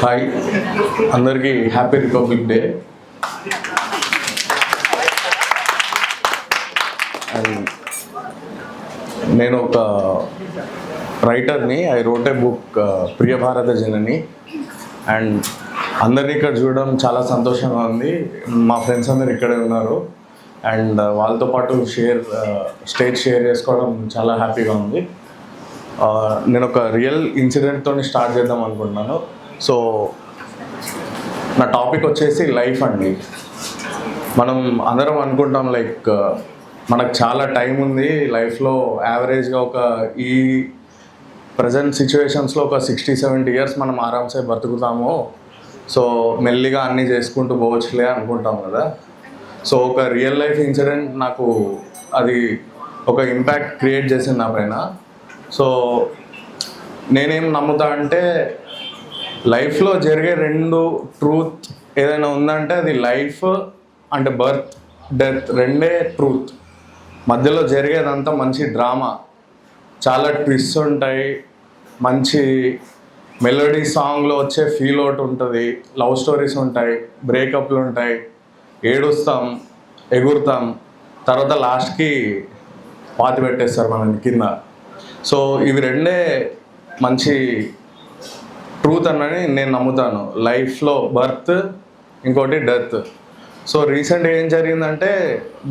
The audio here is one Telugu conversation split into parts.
హాయ్, అందరికీ హ్యాపీ రిపబ్లిక్ డే. అండ్ నేను ఒక రైటర్ని. ఐ రోట్ ఏ బుక్ ప్రియ భారత జనని. అండ్ అందరినీ ఇక్కడ చూడడం చాలా సంతోషంగా ఉంది. మా ఫ్రెండ్స్ అందరు ఇక్కడే ఉన్నారు అండ్ వాళ్ళతో పాటు స్టేజ్ షేర్ చేసుకోవడం చాలా హ్యాపీగా ఉంది. నేను ఒక రియల్ ఇన్సిడెంట్తో స్టార్ట్ చేద్దాం అనుకుంటున్నాను. సో నా టాపిక్ వచ్చేసి లైఫ్ అండి. మనం అందరం అనుకుంటాం లైక్ మనకు చాలా టైం ఉంది లైఫ్లో, యావరేజ్గా ఈ ప్రజెంట్ సిచ్యువేషన్స్లో ఒక 60-70 ఇయర్స్ మనం ఆరామ్సే బతుకుతాము. సో మెల్లిగా అన్నీ చేసుకుంటూ పోవచ్చులే అనుకుంటాం కదా. సో ఒక రియల్ లైఫ్ ఇన్సిడెంట్ నాకు అది ఒక ఇంపాక్ట్ క్రియేట్ చేసింది నా పైన. సో నేనేం నమ్ముతా అంటే లైఫ్లో జరిగే రెండు ట్రూత్ ఏదైనా ఉందంటే అది లైఫ్ అంటే బర్త్, డెత్ రెండే ట్రూత్. మధ్యలో జరిగేదంతా మంచి డ్రామా, చాలా ట్విస్ట్ ఉంటాయి, మంచి మెలోడీ సాంగ్లో వచ్చే ఫీల్ అవుట్ ఉంటుంది, లవ్ స్టోరీస్ ఉంటాయి, బ్రేకప్లు ఉంటాయి, ఏడుస్తాం, ఎగురుతాం, తర్వాత లాస్ట్కి పాతి పెట్టేస్తారు మనల్ని కింద. సో ఇవి రెండే మంచి ట్రూత్ అన్నని నేను నమ్ముతాను. లైఫ్లో బర్త్, ఇంకోటి డెత్. సో రీసెంట్గా ఏం జరిగిందంటే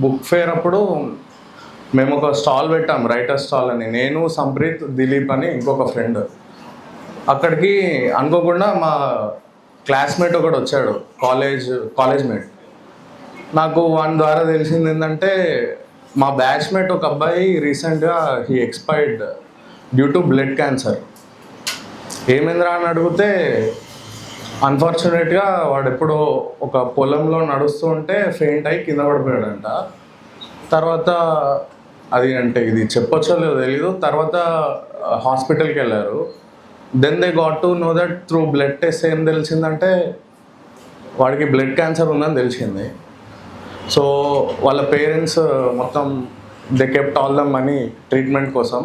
బుక్ ఫేర్ అప్పుడు మేము ఒక స్టాల్ పెట్టాం, రైటర్ స్టాల్ అని. నేను, సంప్రీత్, దిలీప్ అని ఇంకొక ఫ్రెండ్. అక్కడికి అనుకోకుండా మా క్లాస్మేట్ ఒకడు వచ్చాడు, కాలేజ్ మేట్. నాకు వాని ద్వారా తెలిసింది ఏంటంటే మా బ్యాచ్మేట్ ఒక అబ్బాయి రీసెంట్గా he expired due to blood cancer. ఏమైందిరా అని అడిగితే అన్ఫార్చునేట్గా వాడు ఎప్పుడో ఒక పొలంలో నడుస్తూ ఉంటే ఫెయింట్ అయ్యి కింద పడిపోయాడంట. తర్వాత అది అంటే ఇది చెప్పొచ్చో లేదో తెలీదు. తర్వాత హాస్పిటల్కి వెళ్ళారు. Then they got to know that through blood test ఏం తెలిసిందంటే వాడికి బ్లడ్ క్యాన్సర్ ఉందని తెలిసింది. సో వాళ్ళ పేరెంట్స్ మొత్తం they kept all the money treatment కోసం.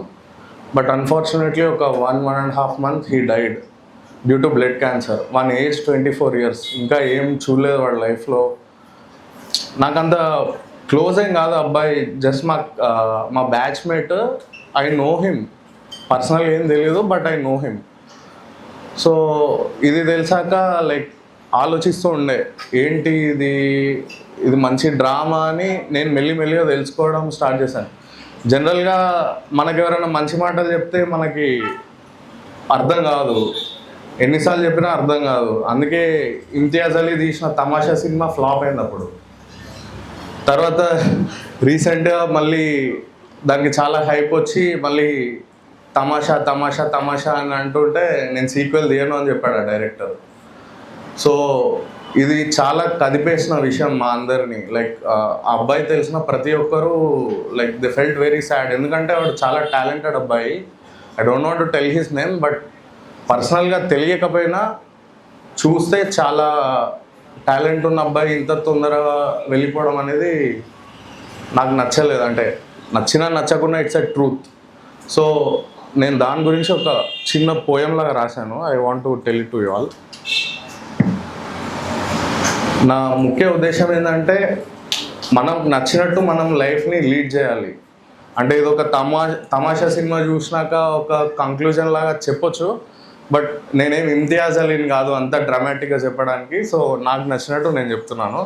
బట్ అన్ఫార్చునేట్లీ ఒక 1.5 months he died due to blood cancer. One age 24 years. ఇంకా ఏం చూడలేదు వాడి లైఫ్లో. నాకంత క్లోజ్ ఏం కాదు అబ్బాయి, జస్ట్ మా బ్యాచ్మేట్. ఐ నో హిమ్ పర్సనల్గా ఏం తెలియదు, but I know him. So ఇది తెలిసాక లైక్ ఆలోచిస్తూ ఉండే ఏంటి ఇది మంచి డ్రామా అని నేను మెల్లిగా తెలుసుకోవడం స్టార్ట్ చేశాను. జనరల్గా మనకు ఎవరైనా మంచి మాటలు చెప్తే మనకి అర్థం కాదు, ఎన్నిసార్లు చెప్పినా అర్థం కాదు. అందుకే ఇమ్తియాజ్ అలీ తీసిన తమాషా సినిమా ఫ్లాప్ అయింది అప్పుడు. తర్వాత రీసెంట్గా మళ్ళీ దానికి చాలా హైప్ వచ్చి మళ్ళీ తమాషా తమాషా తమాషా అని అంటుంటే నేను సీక్వెల్ తీయను అని చెప్పాడు ఆ డైరెక్టర్. సో ఇది చాలా కదిపేసిన విషయం మా అందరినీ. లైక్ ఆ అబ్బాయి తెలిసిన ప్రతి ఒక్కరూ like they felt very sad. ఎందుకంటే వాడు చాలా టాలెంటెడ్ అబ్బాయి. I don't want to tell his name, but పర్సనల్గా తెలియకపోయినా చూస్తే చాలా టాలెంట్ ఉన్న అబ్బాయి ఇంత తొందరగా వెళ్ళిపోవడం అనేది నాకు నచ్చలేదు. అంటే నచ్చినా నచ్చకుండా ఇట్స్ ఎ ట్రూత్. సో నేను దాని గురించి ఒక చిన్న పోయం లాగా రాశాను. I want to tell it to you all. నా ముఖ్య ఉద్దేశం ఏంటంటే మనం నచ్చినట్టు మనం లైఫ్ని లీడ్ చేయాలి. అంటే ఇది ఒక తమాషా సినిమా చూసినాక ఒక కంక్లూజన్ లాగా చెప్పొచ్చు, బట్ నేనేం ఇమ్తియాజ్ అలీని కాదు అంత డ్రామాటిక్గా చెప్పడానికి. సో నాకు నచ్చినట్టు నేను చెప్తున్నాను.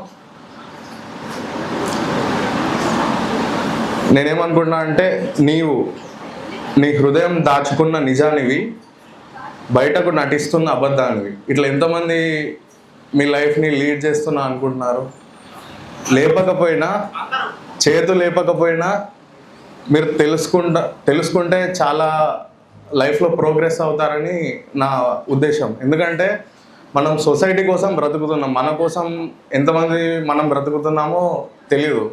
నేనేమనుకుంటున్నా అంటే నీ హృదయం దాచుకున్న నిజానివి, బయటకు నటిస్తున్న అబద్ధానివి. ఇట్లా ఎంతమంది మీ లైఫ్ని లీడ్ చేస్తున్నా అనుకుంటున్నారు? చేతు లేపకపోయినా మీరు తెలుసుకుంటే చాలా లైఫ్లో ప్రోగ్రెస్ అవుతారని నా ఉద్దేశం. ఎందుకంటే మనం సొసైటీ కోసం బ్రతుకుతున్నాం, మన కోసం ఎంతమంది మనం బ్రతుకుతున్నామో తెలీదు.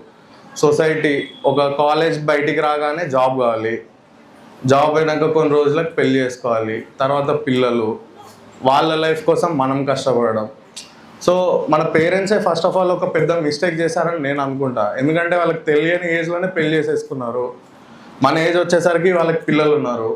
సొసైటీ ఒక కాలేజ్ బయటికి రాగానే జాబ్ కావాలి, జాబ్ అయినాక కొన్ని రోజులకు పెళ్ళి చేసుకోవాలి, తర్వాత పిల్లలు, వాళ్ళ లైఫ్ కోసం మనం కష్టపడడం. సో మన పేరెంట్సే ఫస్ట్ ఆఫ్ ఆల్ ఒక పెద్ద మిస్టేక్ చేశారని నేను అనుకుంటా. ఎందుకంటే వాళ్ళకి తెలియని ఏజ్లోనే పెళ్లి చేసేసుకున్నారు. మన ఏజ్ వచ్చేసరికి వాళ్ళకి పిల్లలు ఉన్నారు.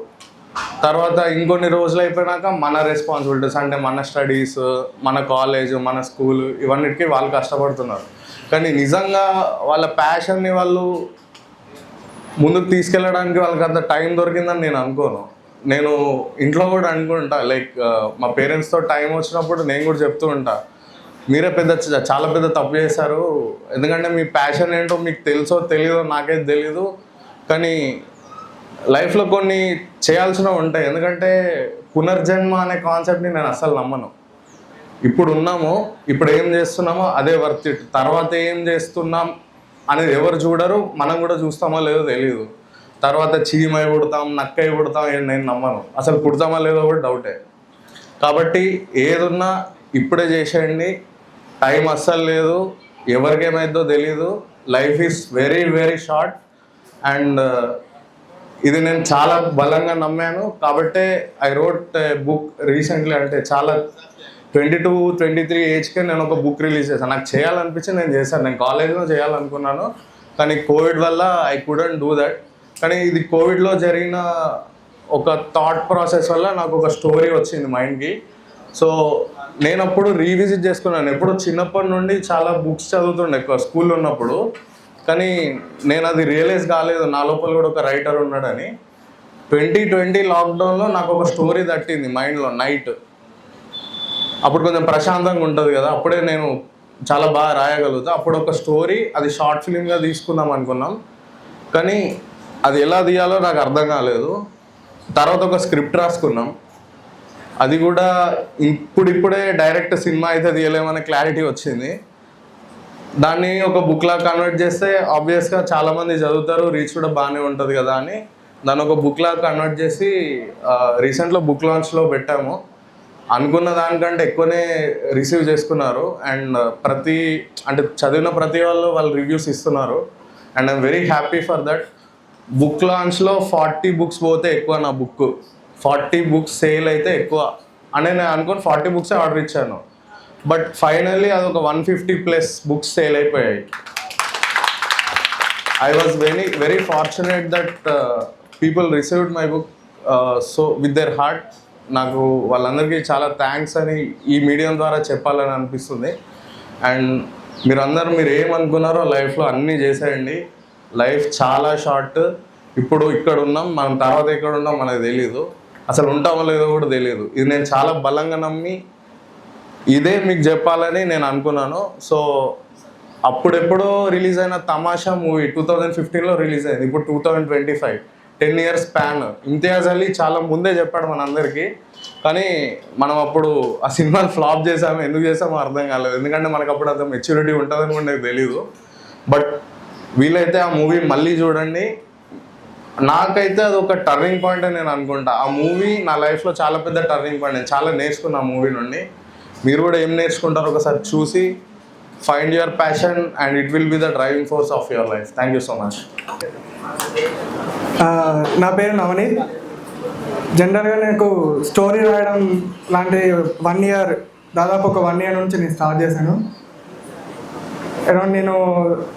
తర్వాత ఇంకొన్ని రోజులు అయిపోయినాక మన రెస్పాన్సిబిలిటీస్ అంటే మన స్టడీస్, మన కాలేజ్, మన స్కూల్, ఇవన్నిటికీ వాళ్ళు కష్టపడుతున్నారు. కానీ నిజంగా వాళ్ళ ప్యాషన్ని వాళ్ళు ముందుకు తీసుకెళ్ళడానికి వాళ్ళకి అంత టైం దొరికిందని నేను అనుకోను. నేను ఇంట్లో కూడా అనుకుంటా, లైక్ మా పేరెంట్స్తో టైం వచ్చినప్పుడు నేను కూడా చెప్తూ ఉంటా, మీరే చాలా పెద్ద తప్పు చేశారు. ఎందుకంటే మీ ప్యాషన్ ఏంటో మీకు తెలుసో తెలీదో నాకైతే తెలీదు, కానీ లైఫ్లో కొన్ని చేయాల్సినవి ఉంటాయి. ఎందుకంటే పునర్జన్మ అనే కాన్సెప్ట్ని నేను అస్సలు నమ్మను. ఇప్పుడు ఉన్నాము, ఇప్పుడు ఏం చేస్తున్నామో అదే వర్త్ ఇట్. తర్వాత ఏం చేస్తున్నాం అనేది ఎవరు చూడరు, మనం కూడా చూస్తామో లేదో తెలియదు. తర్వాత చీమై పుడతాం, నక్కై పుడతాం, నేను నమ్మను. అసలు పుడతామో లేదో కూడా డౌటే. కాబట్టి ఏదున్నా ఇప్పుడే చేసేయండి. టైం అస్సలు లేదు, ఎవరికేమైందో తెలీదు. Life is very very short. And ఇది నేను చాలా బలంగా నమ్మాను. కాబట్టే I wrote a book recently. అంటే చాలా 22-23 ఏజ్కే నేను ఒక బుక్ రిలీజ్ చేశాను. నాకు చేయాలనిపించి నేను చేశాను. నేను కాలేజ్లో చేయాలనుకున్నాను, కానీ కోవిడ్ వల్ల ఐ కుడెంట్ డూ దట్. కానీ ఇది కోవిడ్లో జరిగిన ఒక థాట్ ప్రాసెస్ వల్ల నాకు ఒక స్టోరీ వచ్చింది మైండ్కి. సో నేను అప్పుడు రీవిజిట్ చేసుకున్నాను. ఎప్పుడు చిన్నప్పటి నుండి చాలా బుక్స్ చదువుతుండే ఎక్కువ స్కూల్లో ఉన్నప్పుడు, కానీ నేను అది రియలైజ్ కాలేదు నా లోపల కూడా ఒక రైటర్ ఉన్నాడని. 2020 లాక్డౌన్లో నాకు ఒక స్టోరీ తట్టింది మైండ్లో నైట్. అప్పుడు కొంచెం ప్రశాంతంగా ఉంటుంది కదా, అప్పుడే నేను చాలా బాగా రాయగలుగుతా. అప్పుడు ఒక స్టోరీ, అది షార్ట్ ఫిలింగా తీసుకుందాం అనుకున్నాం, కానీ అది ఎలా తీయాలో నాకు అర్థం కాలేదు. తర్వాత ఒక స్క్రిప్ట్ రాసుకున్నాం. అది కూడా ఇప్పుడిప్పుడే డైరెక్ట్ సినిమా అయితే తీయలేమనే క్లారిటీ వచ్చింది. దాన్ని ఒక బుక్లా కన్వర్ట్ చేస్తే ఆబ్వియస్గా చాలామంది చదువుతారు, రీచ్ కూడా బాగానే ఉంటుంది కదా అని దాన్ని ఒక బుక్లా కన్వర్ట్ చేసి రీసెంట్లో బుక్ లాంచ్లో పెట్టాము. అనుకున్న దానికంటే ఎక్కువనే రిసీవ్ చేసుకున్నారు. అండ్ చదివిన ప్రతి వాళ్ళు రివ్యూస్ ఇస్తున్నారు. And I'm very happy for that. Book లాంచ్లో 40 బుక్స్ పోతే ఎక్కువ నా బుక్, 40 బుక్స్ సేల్ అయితే ఎక్కువ అని నేను అనుకుని 40 బుక్సే ఆర్డర్ ఇచ్చాను. బట్ ఫైనల్లీ అది ఒక 150+ బుక్స్ సేల్ అయిపోయాయి. I was very fortunate that people received my book so with their heart. నాకు వాళ్ళందరికీ చాలా థ్యాంక్స్ అని ఈ మీడియం ద్వారా చెప్పాలని అనిపిస్తుంది. అండ్ మీరు ఏమనుకున్నారో లైఫ్లో అన్నీ చేసేయండి. లైఫ్ చాలా షార్ట్. ఇప్పుడు ఇక్కడ ఉన్నాం, మనం తర్వాత ఎక్కడ ఉన్నాం మనకు తెలీదు, అసలు ఉంటామో లేదో కూడా తెలియదు. ఇది నేను చాలా బలంగా నమ్మి ఇదే మీకు చెప్పాలని నేను అనుకున్నాను. సో అప్పుడెప్పుడో రిలీజ్ అయిన తమాషా మూవీ 2015లో రిలీజ్ అయింది, ఇప్పుడు 2025, 10 years స్పాన్. ఇంతియాజ్ అలీ చాలా ముందే చెప్పాడు మనందరికీ, కానీ మనం అప్పుడు ఆ సినిమాని ఫ్లాప్ చేసాము. ఎందుకు చేసామో అర్థం కాలేదు, ఎందుకంటే మనకు అప్పుడు అంత మెచ్యూరిటీ ఉంటుందని కూడా నాకు తెలీదు. బట్ వీలైతే ఆ మూవీ మళ్ళీ చూడండి. నాకైతే అది ఒక టర్నింగ్ పాయింట్ అని నేను అనుకుంటా. ఆ మూవీ నా లైఫ్లో చాలా పెద్ద టర్నింగ్ పాయింట్. నేను చాలా నేర్చుకున్నా ఆ మూవీ నుండి. మీరు కూడా ఏం నేర్చుకుంటారో ఒకసారి చూసి find your passion and it will be the driving force of your life. Thank you so much. నా పేరు నవనీత్. జనరల్గా నాకు స్టోరీ రాయడం లాంటి 1 year, దాదాపు ఒక 1 year నుంచి నేను స్టార్ట్ చేశాను. అరౌండ్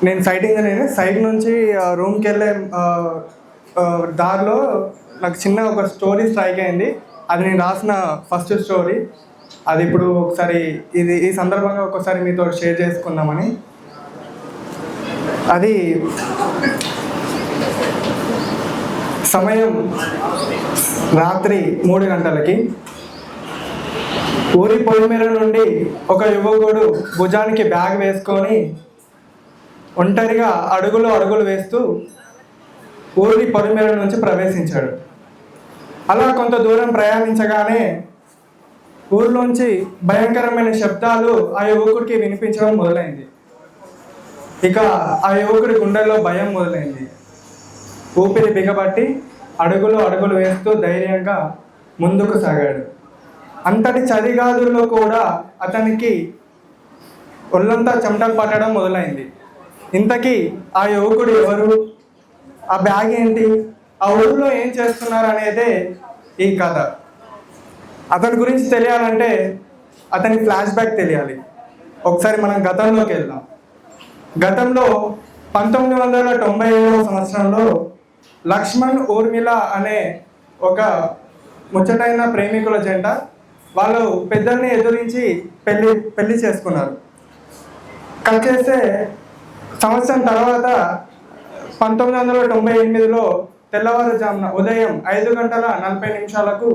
నేను సైట్ నుంచి రూమ్కి వెళ్ళే దారిలో నాకు చిన్న ఒక స్టోరీ స్ట్రైక్ అయింది. అది నేను రాసిన ఫస్ట్ స్టోరీ. అది ఇప్పుడు ఒకసారి ఈ సందర్భంగా ఒకసారి మీతో షేర్ చేసుకుందామని. అది సమయం రాత్రి 3 గంటలకి. ఊరి పొలిమేర నుండి ఒక యువకుడు భుజానికి బ్యాగ్ వేసుకొని ఒంటరిగా అడుగులు వేస్తూ ఊరి పొలిమేర నుంచి ప్రవేశించాడు. అలా కొంత దూరం ప్రయాణించగానే ఊరిలోంచి భయంకరమైన శబ్దాలు ఆ యువకుడికి వినిపించడం మొదలైంది. ఇక ఆ యువకుడి గుండెల్లో భయం మొదలైంది. ఊపిరి బిగబట్టి అడుగులు వేస్తూ ధైర్యంగా ముందుకు సాగాడు. అంతటి చలిగాదుల్లో కూడా అతనికి ఒళ్ళంతా చెమటలు పట్టడం మొదలైంది. ఇంతకీ ఆ యువకుడు ఎవరు, ఆ బ్యాగ్ ఏంటి, ఆ ఊళ్ళో ఏం చేస్తున్నారు అనేదే ఈ కథ. అతని గురించి తెలియాలంటే అతని ఫ్లాష్ బ్యాక్ తెలియాలి. ఒకసారి మనం గతంలోకి వెళ్దాం. గతంలో 1997వ సంవత్సరంలో లక్ష్మణ్ ఊర్మిళ అనే ఒక ముచ్చటైన ప్రేమికుల జంట. వాళ్ళు పెద్దల్ని ఎదురించి పెళ్లి చేసుకున్నారు. కట్ చేస్తే సంవత్సరం తర్వాత 1998లో తెల్లవారుజామున ఉదయం 5:40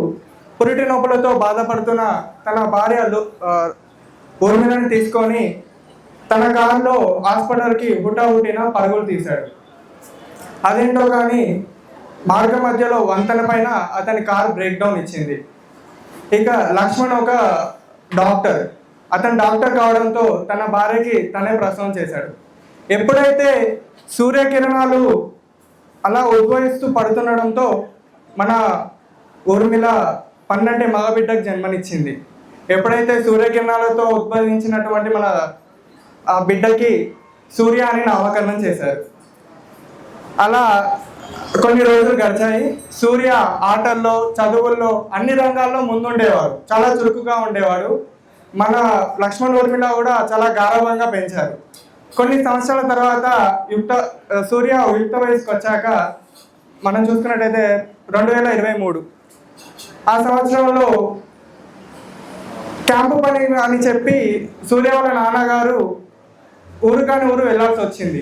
పురిటి నొప్పులతో బాధపడుతున్న తన భార్య ఊర్మిళని తీసుకొని తన కారులో హాస్పిటల్కి హుటాహుటిన పరుగులు తీశాడు. అదేంటో కానీ మార్గ మధ్యలో వంతెన పైన అతని కారు బ్రేక్ డౌన్ ఇచ్చింది. ఇక లక్ష్మణ్ ఒక డాక్టర్. అతను డాక్టర్ కావడంతో తన భార్యకి తనే ప్రసవం చేశాడు. ఎప్పుడైతే సూర్యకిరణాలు అలా ఉద్భవిస్తూ పడుతుండడంతో మన ఊర్మిళ పన్నంటి మగబిడ్డకు జన్మనిచ్చింది. ఎప్పుడైతే సూర్యకిరణాలతో ఉద్భవించినటువంటి మన ఆ బిడ్డకి సూర్య అని నామకరణం చేశారు. అలా కొన్ని రోజులు గడిచాయి. సూర్య ఆటల్లో, చదువుల్లో, అన్ని రంగాల్లో ముందుండేవాడు. చాలా చురుకుగా ఉండేవాడు. మన లక్ష్మణ్ ఊర్మిళ కూడా చాలా గారవంగా పెంచారు. కొన్ని సంవత్సరాల తర్వాత సూర్య యుక్త వయసుకు వచ్చాక మనం చూసుకున్నట్టయితే 2023 ఆ సంవత్సరంలో క్యాంపు పని అని చెప్పి సూర్య వాళ్ళ నాన్నగారు ఊరు వెళ్ళాల్సి వచ్చింది.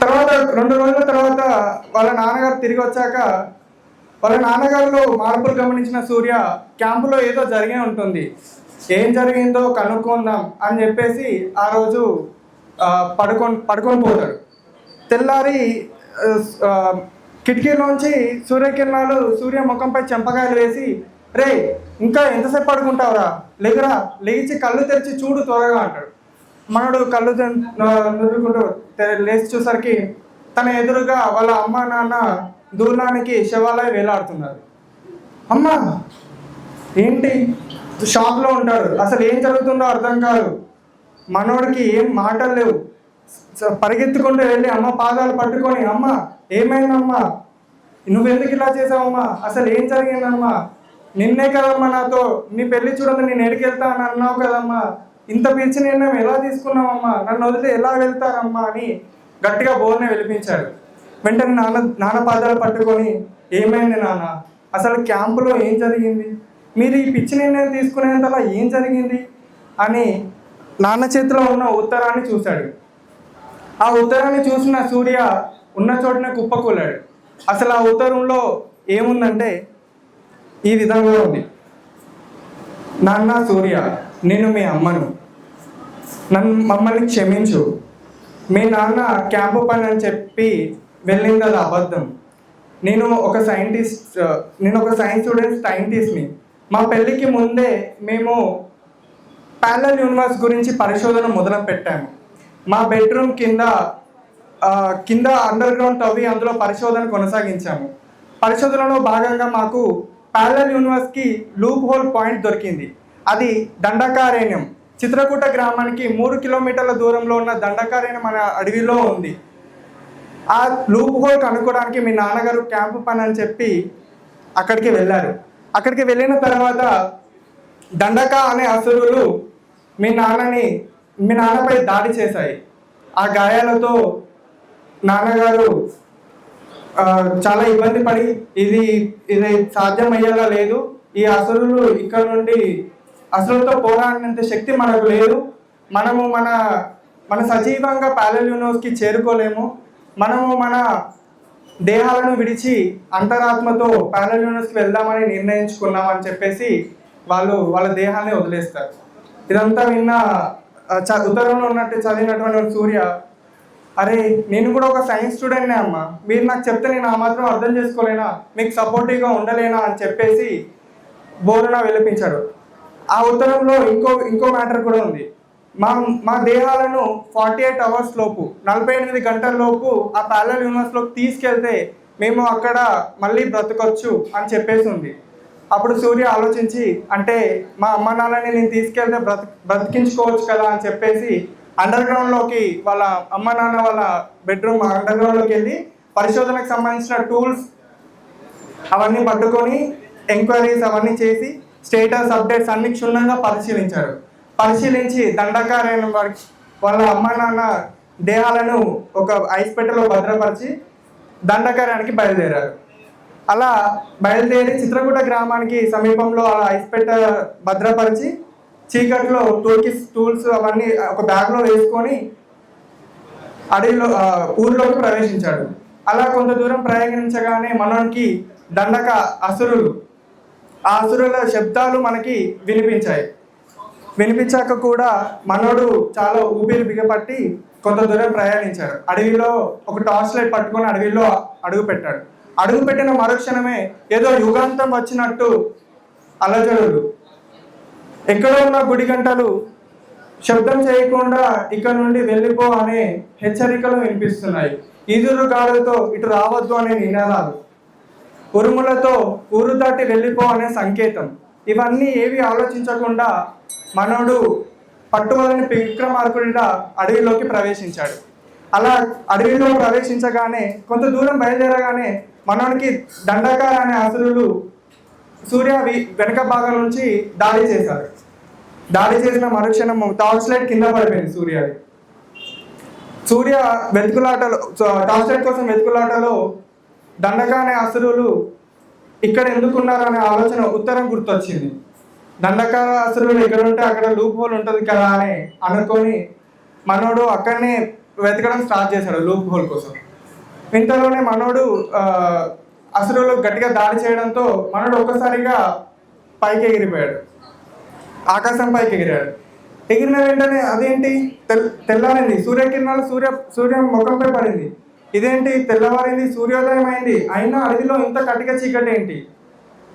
తర్వాత 2 రోజుల తర్వాత వాళ్ళ నాన్నగారు తిరిగి వచ్చాక వాళ్ళ నాన్నగారిలో మార్పులు గమనించిన సూర్య క్యాంపులో ఏదో జరిగే ఉంటుంది, ఏం జరిగిందో కనుక్కుందాం అని చెప్పేసి ఆ రోజు పడుకొని పోతాడు. తెల్లారి కిటికీలోంచి సూర్యకిరణాలు సూర్య ముఖంపై చెంపకాయలు వేసి, రే ఇంకా ఎంతసేపు పడుకుంటావురా, లేకరా, లేచి కళ్ళు తెరిచి చూడు త్వరగా అంటాడు. మనడు కళ్ళు నురుకుంటూ లేచి చూసరికి తన ఎదురుగా వాళ్ళ అమ్మ నాన్న దూలానికి శవాలై వేలాడుతున్నారు. అమ్మా ఏంటి? షాక్లో ఉంటాడు. అసలు ఏం జరుగుతుందో అర్థం కాదు. మనోడికి ఏం మాటలు లేవు. పరిగెత్తుకుంటూ వెళ్ళి అమ్మ పాదాలు పట్టుకొని, అమ్మ ఏమైందమ్మా, నువ్వెందుకు ఇలా చేసావమ్మా, అసలు ఏం జరిగిందమ్మా, నిన్నే కదమ్మా నాతో నీ పెళ్లి చూడదు నేను ఎడికెళ్తా అని అన్నావు కదమ్మా, ఇంత పిలిచి నిర్ణయం ఎలా తీసుకున్నావమ్మా, నన్ను వదిలి ఎలా వెళ్తారమ్మా అని గట్టిగా బోర్ని విలిపించాడు. వెంటనే నాన్న పాదాలు పట్టుకొని, ఏమైంది నాన్న, అసలు క్యాంపులో ఏం జరిగింది, మీరు ఈ పిచ్చి నిర్ణయం తీసుకునేంతలా ఏం జరిగింది అని నాన్న చేతిలో ఉన్న ఉత్తరాన్ని చూశాడు. ఆ ఉత్తరాన్ని చూసిన సూర్య ఉన్న చోటనే కుప్పకూలాడు. అసలు ఆ ఉత్తరంలో ఏముందంటే ఈ విధంగా ఉంది. నాన్న సూర్య, నేను మీ అమ్మను, మమ్మల్ని క్షమించు. మీ నాన్న క్యాంపు పని అని చెప్పి వెళ్ళింది అది అబద్ధం. నేను ఒక సైన్స్ స్టూడెంట్ సైంటిస్ట్ని. మా పెళ్ళికి ముందే మేము ప్యారలల్ యూనివర్స్ గురించి పరిశోధన మొదలు పెట్టాము. మా బెడ్రూమ్ కింద అండర్ గ్రౌండ్ తవ్వి అందులో పరిశోధన కొనసాగించాము. పరిశోధనలో భాగంగా మాకు ప్యారలల్ యూనివర్స్కి లూప్ హోల్ పాయింట్ దొరికింది. అది దండకారణ్యం. చిత్రకూట గ్రామానికి 3 కిలోమీటర్ల దూరంలో ఉన్న దండకారణ్యం మన అడవిలో ఉంది. ఆ లూప్ హోల్ కనుక్కోవడానికి మీ నాన్నగారు క్యాంపు పని అని చెప్పి అక్కడికి వెళ్ళారు. అక్కడికి వెళ్ళిన తర్వాత దండక అనే అసురులు మీ నాన్నపై దాడి చేశాయి. ఆ గాయాలతో నాన్నగారు చాలా ఇబ్బంది పడి ఇది సాధ్యమయ్యేలా లేదు, ఈ అసురులు ఇక్కడ నుండి అసురులతో పోరాడినంత శక్తి మనకు లేదు, మనము మన సజీవంగా ప్యారలల్ యూనివర్స్కి చేరుకోలేము, మనము మన దేహాలను విడిచి అంతరాత్మతో ప్యారలల్ యూనివర్స్కి వెళ్దామని నిర్ణయించుకున్నామని చెప్పేసి వాళ్ళ దేహాన్ని వదిలేస్తారు. ఇదంతా విన్న ఉత్తరంలో ఉన్నట్టు చదివినటువంటి సూర్య, అరే నేను కూడా ఒక సైన్స్ స్టూడెంట్నే అమ్మా, మీరు నాకు చెప్తే నేను ఆ మాత్రం అర్థం చేసుకోలేనా, మీకు సపోర్టివ్గా ఉండలేనా అని చెప్పేసి బోరున విలపించాడు. ఆ ఉత్తరంలో ఇంకో మ్యాటర్ కూడా ఉంది. మా దేహాలను 48 అవర్స్ లోపు 48 గంటల లోపు ఆ ప్యారలల్ యూనివర్స్లోకి తీసుకెళ్తే మేము అక్కడ మళ్ళీ బ్రతకొచ్చు అని చెప్పేసి ఉంది. అప్పుడు సూర్య ఆలోచించి, అంటే మా అమ్మ నాన్నని నేను తీసుకెళ్తే బ్రతికించుకోవచ్చు కదా అని చెప్పేసి అండర్ గ్రౌండ్లోకి వాళ్ళ అమ్మ నాన్న వాళ్ళ బెడ్రూమ్ అండర్ గ్రౌండ్లోకి వెళ్ళి పరిశోధనకు సంబంధించిన టూల్స్ అవన్నీ పట్టుకొని ఎంక్వైరీస్ అవన్నీ చేసి స్టేటస్ అప్డేట్స్ అన్ని క్షుణ్ణంగా పరిశీలించి దండకారణ్యం వాళ్ళ అమ్మ నాన్న దేహాలను ఒక ఐస్ పెట్టెలో భద్రపరిచి దండకార్యానికి బయలుదేరారు. అలా బయలుదేరి చిత్రకూట గ్రామానికి సమీపంలో అలా ఐస్ పెట్ట భద్రపరిచి చీకట్లో టూల్స్ అవన్నీ ఒక బ్యాగ్లో వేసుకొని అడవిలో ఊర్లోకి ప్రవేశించాడు. అలా కొంత దూరం ప్రయాణించగానే మనోనికి దండక అసురులు, ఆ అసురుల శబ్దాలు మనకి వినిపించాక కూడా మనోడు చాలా ఊపిరి బిగపట్టి కొంత దూరం ప్రయాణించాడు. అడవిలో ఒక టార్చ్ లైట్ పట్టుకొని అడవిలో అడుగుపెట్టాడు. అడుగుపెట్టిన మరుక్షణమే ఏదో యుగాంతం వచ్చినట్టు అలజడులు, ఎక్కడో ఉన్న గుడి గంటలు శబ్దం చేయకుండా ఇక్కడ నుండి వెళ్ళిపో అనే హెచ్చరికలు వినిపిస్తున్నాయి. ఈదురు గాలులతో ఇటు రావద్దు అనే నినాదాలు, ఉరుములతో ఊరు దాటి వెళ్ళిపో అనే సంకేతం. ఇవన్నీ ఏవి ఆలోచించకుండా మనోడు పట్టువలని విక్రమార్కుడిగా అడవిలోకి ప్రవేశించాడు. అలా అడవిలో ప్రవేశించగానే కొంత దూరం బయలుదేరగానే మనోడికి దండకార అనే అసురులు సూర్య వెనక భాగం నుంచి దాడి చేశారు. దాడి చేసిన మరుక్షణం టార్చ్ లైట్ కింద పడిపోయింది. సూర్య వెతుకులాటలో, టార్చ్ లైట్ కోసం వెతుకులాటలో దండక అనే అసురులు ఇక్కడ ఎందుకున్నారు అనే ఆలోచన ఉత్తరం గుర్తొచ్చింది. దండకార అసురులు ఎక్కడ ఉంటే అక్కడ లూప్ హోల్ ఉంటుంది కదా అని అనుకొని మనోడు అక్కడనే వెతకడం స్టార్ట్ చేశాడు లూప్ హోల్ కోసం. ఇంతలోనే మనోడు అసురులు గట్టిగా దాడి చేయడంతో మనోడు ఒక్కసారిగా పైకి ఎగిరిపోయాడు, ఆకాశం పైకి ఎగిరాడు. ఎగిరిన వెంటనే అదేంటి తెల్లారింది, సూర్యకిరణాలు సూర్య ముఖంపై పడింది. ఇదేంటి తెల్లవారింది, సూర్యోదయం అయింది, అయినా అడవిలో ఇంత కటిక చీకటి ఏంటి,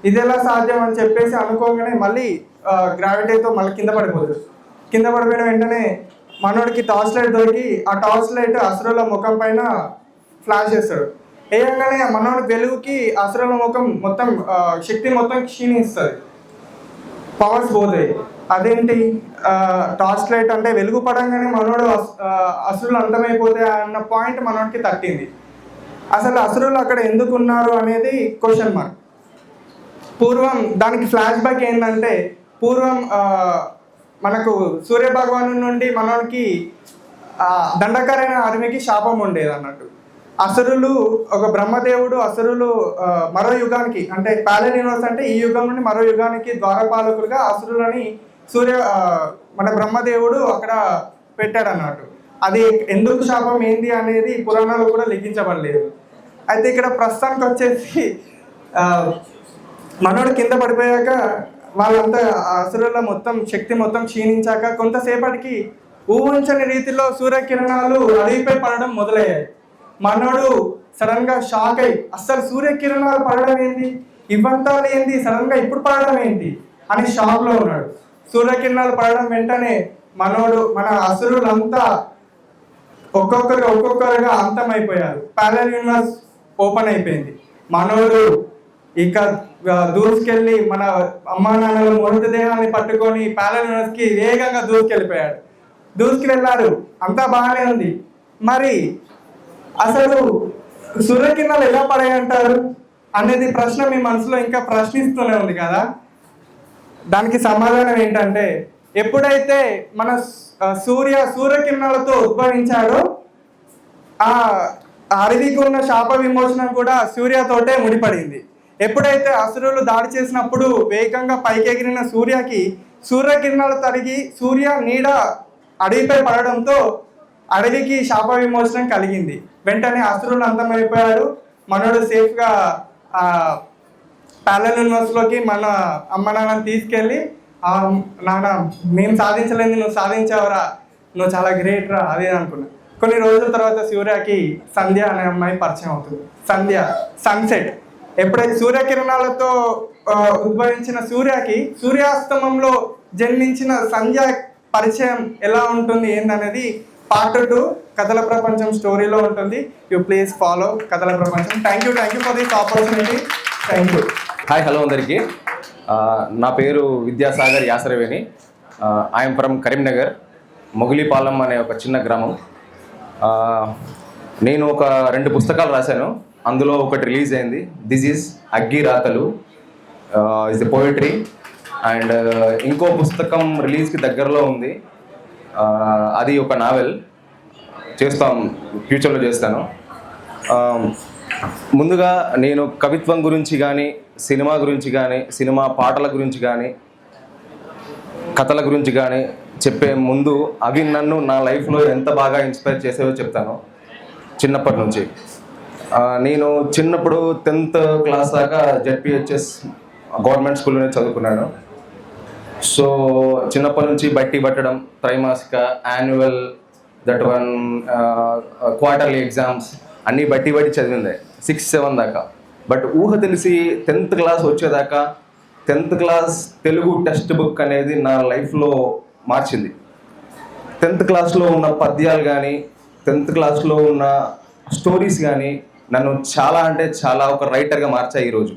ఇది ఎలా సాధ్యం అని చెప్పేసి అనుకోగానే మళ్ళీ గ్రావిటీతో మళ్ళీ కింద పడిపోయిన వెంటనే మనోడికి టార్చ్ లైట్ దొరికి ఆ టార్చ్ లైట్ అసురుల ముఖం పైన ఫ్లాష్ చేస్తాడు. వేయంగానే మనోడి వెలుగుకి అసురుల ముఖం మొత్తం శక్తి మొత్తం క్షీణిస్తుంది, పవర్స్ పోతాయి. అదేంటి టార్చ్ లైట్ అంటే వెలుగు పడంగానే మనోడు అసురులు అంతమైపోతాయి అన్న పాయింట్ మనోడికి తట్టింది. అసలు అసురులు అక్కడ ఎందుకు ఉన్నారు అనేది క్వశ్చన్ మార్క్. పూర్వం దానికి ఫ్లాష్ బ్యాక్ ఏంటంటే, పూర్వం మనకు సూర్య భగవాను నుండి మనోడికి దండకారైన ఆర్మీకి శాపం ఉండేది అన్నట్టు. అసురులు ఒక బ్రహ్మదేవుడు, అసురులు మరో యుగానికి అంటే ప్యాలెన్ యూనివర్స్ అంటే ఈ యుగం నుండి మరో యుగానికి ద్వారపాలకులుగా అసురులని మన బ్రహ్మదేవుడు అక్కడ పెట్టాడు అన్నట్టు. అది ఎందుకు శాపం ఏంటి అనేది పురాణాలు కూడా లిఖించబడలేదు. అయితే ఇక్కడ ప్రస్తుతానికి వచ్చేసి మనోడు కింద పడిపోయాక వాళ్ళంతా అసురుల మొత్తం శక్తి మొత్తం క్షీణించాక కొంతసేపటికి ఊహించని రీతిలో సూర్యకిరణాలు అడవిపై పడడం మొదలయ్యాయి. మనోడు సడన్ గా షాక్ అయ్యి అస్సలు సూర్యకిరణాలు పడడం ఏంటి, ఇవంతా ఏంటి, సడన్ గా ఇప్పుడు పడడం ఏంటి అని షాక్ లో ఉన్నాడు. సూర్యకిరణాలు పడడం వెంటనే మన అసురులంతా ఒక్కొక్కరుగా అంతమైపోయారు. ప్యారలల్ యూనివర్స్ ఓపెన్ అయిపోయింది. మనోడు ఇక దూసుకెళ్ళి మన అమ్మా నాన్నల మృతదేహాన్ని పట్టుకొని ప్యారలల్ యూనివర్స్ కి వేగంగా దూసుకెళ్ళారు. అంతా బాగానే ఉంది. మరి అసలు సూర్యకిరణాలు ఎలా పడాయంటారు అనేది ప్రశ్న మీ మనసులో ఇంకా ప్రశ్నిస్తూనే ఉంది కదా. దానికి సమాధానం ఏంటంటే, ఎప్పుడైతే మన సూర్యకిరణాలతో ఉద్భవించాడో ఆ అడవికి ఉన్న శాప విమోచనం కూడా సూర్యతోటే ముడిపడింది. ఎప్పుడైతే అసురులు దాడి చేసినప్పుడు వేగంగా పైకెగిరిన సూర్యకి సూర్యకిరణాలు తరిగి సూర్య నీడ అడవిపై పడడంతో అడవికి శాప విమోచనం కలిగింది. వెంటనే అసురులు అంతమైపోయారు. మనోడు సేఫ్గా ప్యారలల్ యూనివర్స్లోకి మన అమ్మ నాన్నని తీసుకెళ్ళి, నాన్న మేము సాధించలేదు నువ్వు సాధించావురా, నువ్వు చాలా గ్రేట్ రా అదే అనుకున్నా. కొన్ని రోజుల తర్వాత సూర్యకి సంధ్య అనే అమ్మాయి పరిచయం అవుతుంది. సంధ్య సన్సెట్ ఎప్పుడైతే సూర్యకిరణాలతో ఉద్భవించిన సూర్యకి సూర్యాస్తమంలో జన్మించిన సంధ్య పరిచయం ఎలా ఉంటుంది ఏందనేది పార్ట్ 2 కథల ప్రపంచం స్టోరీలో ఉంటుంది. యూ ప్లీజ్ ఫాలో కథల ప్రపంచం. Thank you for this opportunity. Thank you. Hi, hello అందరికీ. నా పేరు విద్యాసాగర్ యాసరవేణి. ఐఎమ్ ఫ్రమ్ కరీంనగర్, మొగిలిపాలెం అనే ఒక చిన్న గ్రామం. నేను ఒక 2 పుస్తకాలు రాశాను. అందులో ఒకటి రిలీజ్ అయింది, దిస్ ఈజ్ అగ్గి రాతలు, ఇస్ ది పోయిటరీ. అండ్ ఇంకో పుస్తకం రిలీజ్కి దగ్గరలో ఉంది, అది ఒక నావెల్. ఫ్యూచర్లో చేస్తాను. ముందుగా నేను కవిత్వం గురించి కానీ సినిమా గురించి కానీ సినిమా పాటల గురించి కానీ కథల గురించి కానీ చెప్పే ముందు అవి నన్ను నా లైఫ్లో ఎంత బాగా ఇన్స్పైర్ చేసేవో చెప్తాను. చిన్నప్పటి నుంచి నేను చిన్నప్పుడు 10th క్లాస్ దాకా జెడ్పిహెచ్ఎస్ గవర్నమెంట్ స్కూల్లోనే చదువుకున్నాను. సో చిన్నప్పటి నుంచి బట్టి పట్టడం, త్రైమాసిక, annual, that one quarterly exams అన్నీ బట్టి చదివిందే 6, 7 దాకా. బట్ ఊహ తెలిసి 10th క్లాస్ వచ్చేదాకా 10th class Telugu text book అనేది నా లైఫ్లో మార్చింది. 10th క్లాస్లో ఉన్న పద్యాలు కానీ 10th క్లాస్లో ఉన్న స్టోరీస్ కానీ నన్ను చాలా అంటే చాలా ఒక రైటర్గా మార్చాయి. ఈరోజు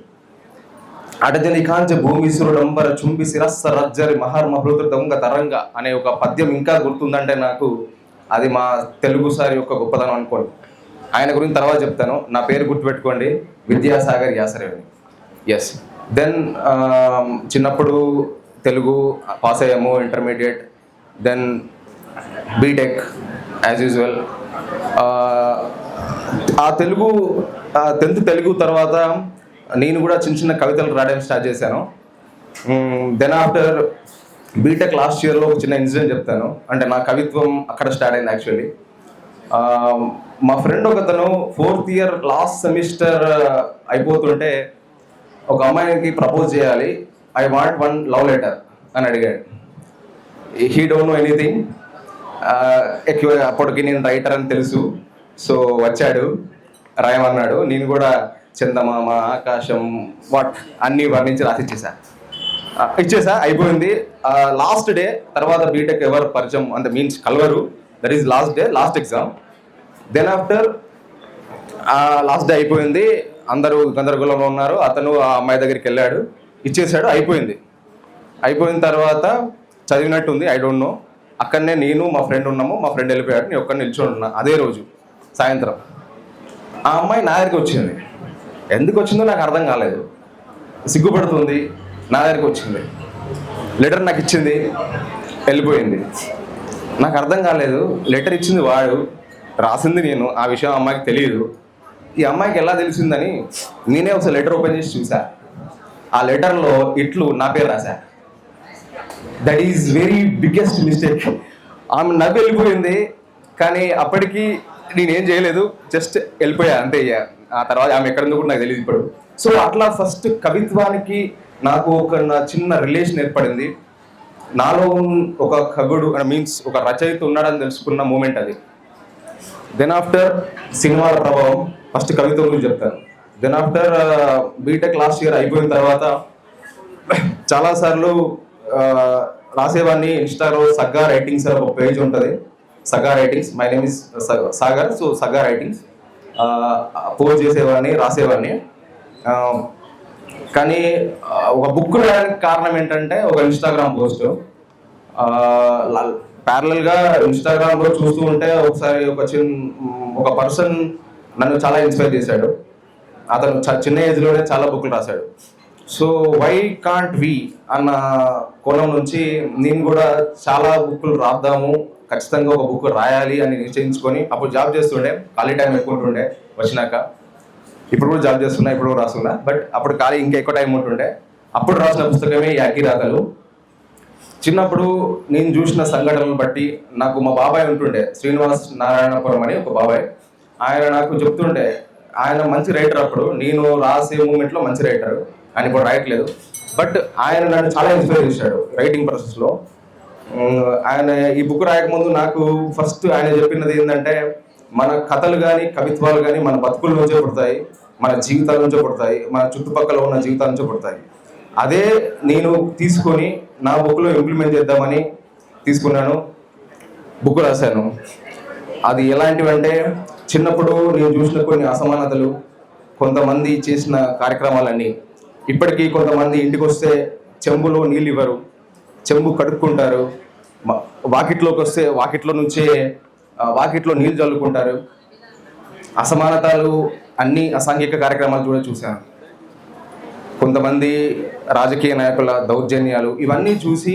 అటజని కాంచ భూమిసురుడంబర చుంబి శిరస్స రజ్జరి మహర్మహృత దొంగ తరంగ అనే ఒక పద్యం ఇంకా గుర్తుందంటే నాకు అది మా తెలుగు సార్ యొక్క గొప్పతనం అనుకోండి. ఆయన గురించి తర్వాత చెప్తాను. నా పేరు గుర్తుపెట్టుకోండి, విద్యాసాగర్ యాసరేవిని. ఎస్. దెన్ చిన్నప్పుడు తెలుగు పాస్ అయ్యాము, intermediate, then BTech as usual. ఆ తెలుగు 10th తెలుగు తర్వాత నేను కూడా చిన్న చిన్న కవితలు రాయడం స్టార్ట్ చేశాను. దెన్ ఆఫ్టర్ బీటెక్ లాస్ట్ ఇయర్లో ఒక చిన్న ఇన్సిడెంట్ చెప్తాను. అంటే నా కవిత్వం అక్కడ స్టార్ట్ అయింది యాక్చువల్లీ. మా ఫ్రెండ్ ఒకతను 4th ఇయర్ లాస్ట్ సెమిస్టర్ అయిపోతుంటే ఒక అమ్మాయికి ప్రపోజ్ చేయాలి, ఐ వాంట్ 1 లవ్ లెటర్ అని అడిగాడు. He don't know anything. అప్పటికి నేను రైటర్ అని తెలుసు. సో వచ్చాడు, రాయమన్నాడు. నేను కూడా చందమామ, ఆకాశం, వాట్ అన్నీ వర్ణించి ఇచ్చేసా. అయిపోయింది. లాస్ట్ డే తర్వాత బీటెక్ ఎవరు పరిచయం అంటే మీన్స్ కలవరు. That is last day, last exam. Then after last day అయిపోయింది, అందరూ గందరగోళంలో ఉన్నారు. అతను ఆ అమ్మాయి దగ్గరికి వెళ్ళాడు, ఇచ్చేసాడు, అయిపోయింది. అయిపోయిన తర్వాత చదివినట్టుంది, ఐ డోంట్ నో. అక్కడనే నేను మా ఫ్రెండ్ ఉన్నాము. మా ఫ్రెండ్ వెళ్ళిపోయాడు, నేను ఒక్కడిని నిల్చొని ఉన్నా. అదే రోజు సాయంత్రం ఆ అమ్మాయి నా దగ్గరికి వచ్చింది. ఎందుకు వచ్చిందో నాకు అర్థం కాలేదు. సిగ్గుపడుతుంది, నా దగ్గరికి వచ్చింది, లెటర్ నాకు ఇచ్చింది, వెళ్ళిపోయింది. నాకు అర్థం కాలేదు. లెటర్ ఇచ్చింది వాడు, రాసింది నేను. ఆ విషయం అమ్మాయికి తెలియదు. ఈ అమ్మాయికి ఎలా తెలిసిందని నేనే ఒకసారి లెటర్ ఓపెన్ చేసి చూసా. ఆ లెటర్లో ఇట్లు నా పేరు రాశా. That is very biggest mistake. ఆమె నవ్వు వెళ్ళిపోయింది, కానీ అప్పటికి నేనేం చేయలేదు, జస్ట్ వెళ్ళిపోయా అంతే. ఆ తర్వాత ఆమె ఎక్కడుందో కూడా నాకు తెలియదు ఇప్పుడు. సో అట్లా ఫస్ట్ కవిత్వానికి నాకు ఒక నా చిన్న రిలేషన్ ఏర్పడింది. నాలో ఒక కవుడు మీన్స్ ఒక రచయిత ఉన్నాడని తెలుసుకున్న మూమెంట్ అది. దెన్ ఆఫ్టర్ సినిమాల ప్రభావం, ఫస్ట్ కవిత్వం గురించి చెప్తాను. Then after BTech last year అయిపోయిన తర్వాత చాలాసార్లు రాసేవాడిని. ఇన్స్టాలో సగ్గా రైటింగ్స్ అని ఒక పేజ్ ఉంటుంది, Sagga writings. My name is Sagar. So Sagga writings post చేసేవాడిని, రాసేవాడిని. కానీ ఒక బుక్ రాయడానికి కారణం ఏంటంటే ఒక ఇన్స్టాగ్రామ్ పోస్ట్. ప్యారలల్గా ఇన్స్టాగ్రామ్లో చూస్తూ ఉంటే ఒకసారి ఒక పర్సన్ నన్ను చాలా ఇన్స్పైర్ చేశాడు. అతను చిన్న ఏజ్లోనే చాలా బుక్లు రాశాడు. సో వై కాంట్ వి అన్న కోణం నుంచి నేను కూడా చాలా బుక్లు రాద్దాము, ఖచ్చితంగా ఒక బుక్ రాయాలి అని నిశ్చయించుకొని అప్పుడు జాబ్ చేస్తుండే. ఖాళీ టైం ఎక్కువ ఉంటుండే వచ్చినాక. ఇప్పుడు కూడా జాబ్ చేస్తున్నా, ఇప్పుడు కూడా రాస్తున్నా. బట్ అప్పుడు ఖాళీ ఇంకా ఎక్కువ టైం ఉంటుండే. అప్పుడు రాసిన పుస్తకమే ఈ అగ్గిరాతలు. చిన్నప్పుడు నేను చూసిన సంఘటనలను బట్టి నాకు మా బాబాయ్ ఉంటుండే, శ్రీనివాస్ నారాయణపురం అని ఒక బాబాయ్. ఆయన నాకు చెప్తుండే, ఆయన మంచి రైటర్. అప్పుడు నేను రాసే మూమెంట్లో మంచి రైటర్, ఆయన ఇప్పుడు రాయట్లేదు. బట్ ఆయన నన్ను చాలా ఇన్స్పైర్ చేశాడు రైటింగ్ ప్రాసెస్లో. ఆయన ఈ బుక్ రాయకముందు నాకు ఫస్ట్ ఆయన చెప్పినది ఏంటంటే, మన కథలు కానీ కవిత్వాలు కానీ మన బతుకుల నుంచే పుడతాయి, మన జీవితాల నుంచే పుడతాయి, మన చుట్టుపక్కల ఉన్న జీవితాల నుంచే పుడతాయి. అదే నేను తీసుకొని నా బుక్లో ఇంప్లిమెంట్ చేద్దామని తీసుకున్నాను, బుక్ రాశాను. అది ఎలాంటివంటే, చిన్నప్పుడు నేను చూసిన కొన్ని అసమానతలు, కొంతమంది చేసిన కార్యక్రమాలన్నీ. ఇప్పటికీ కొంతమంది ఇంటికి వస్తే చెంబులో నీళ్ళు ఇవ్వరు, చెంబు కడుక్కుంటారు. వాకిట్లోకి వస్తే వాకిట్లో నీళ్ళు చల్లుకుంటారు. అసమానతలు అన్ని అసాంఘిక కార్యక్రమాలు కూడా చూశాను. కొంతమంది రాజకీయ నాయకుల దౌర్జన్యాలు, ఇవన్నీ చూసి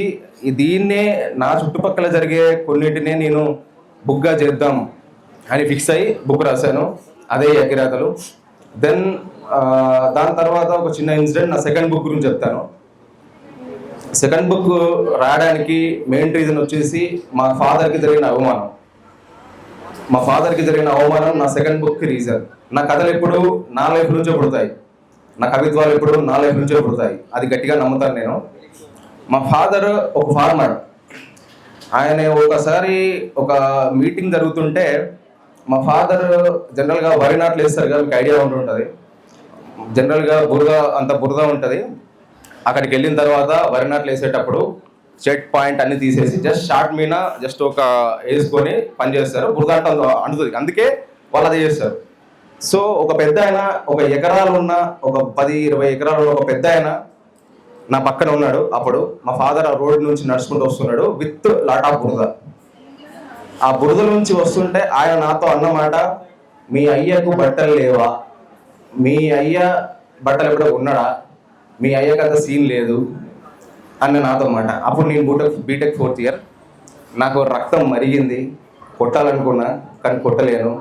దీన్నే నా చుట్టుపక్కల జరిగే కొన్నిటినే నేను బుక్గా చేద్దాం అని ఫిక్స్ అయ్యి బుక్ రాశాను. అదే అగ్గిరాతలు. దెన్ దాని తర్వాత ఒక చిన్న ఇన్సిడెంట్, నా సెకండ్ బుక్ గురించి చెప్తాను. సెకండ్ బుక్ రాయడానికి మెయిన్ రీజన్ వచ్చేసి మా ఫాదర్కి జరిగిన అవమానం. నా సెకండ్ బుక్కి రీజన్. నా కథలు ఎప్పుడు నా లైఫ్ నుంచే పుడతాయి, నా కవిత్వాలు ఎప్పుడు నా లైఫ్ నుంచే పుడతాయి, అది గట్టిగా నమ్ముతాను నేను. మా ఫాదర్ ఒక ఫార్మర్. ఆయన ఒకసారి ఒక మీటింగ్ జరుగుతుంటే, మా ఫాదర్ జనరల్గా వరి నాట్లు వేస్తారు కదా, మీకు ఐడియా ఉంటుంటుంది. జనరల్గా బురద ఉంటుంది. అక్కడికి వెళ్ళిన తర్వాత వరి నాట్లు వేసేటప్పుడు సెట్ పాయింట్ అన్ని తీసేసి జస్ట్ షార్ట్ మీద జస్ట్ ఒక వేసుకొని పని చేస్తారు. బురద అంటే అంటుతుంది, అందుకే వాళ్ళు అదే చేస్తారు. సో ఒక పెద్ద ఆయన, ఒక ఎకరాలు ఉన్న, ఒక 10-20 ఎకరాలు ఉన్న ఒక పెద్ద ఆయన నా పక్కన ఉన్నాడు. అప్పుడు మా ఫాదర్ ఆ రోడ్ నుంచి నడుచుకుంటూ వస్తున్నాడు విత్ లాట్ ఆఫ్ బురద. ఆ బురద నుంచి వస్తుంటే ఆయన నాతో అన్నమాట, మీ అయ్యకు బట్టలు లేవా, మీ అయ్య బట్టలు ఎప్పుడో ఉన్నాడా, మీ అయ్యకు అంత సీన్ లేదు అని నాతో అన్నమాట. అప్పుడు నేను బీటెక్ 4th ఇయర్. నాకు రక్తం మరిగింది, కొట్టాలనుకున్నా కానీ కొట్టలేను.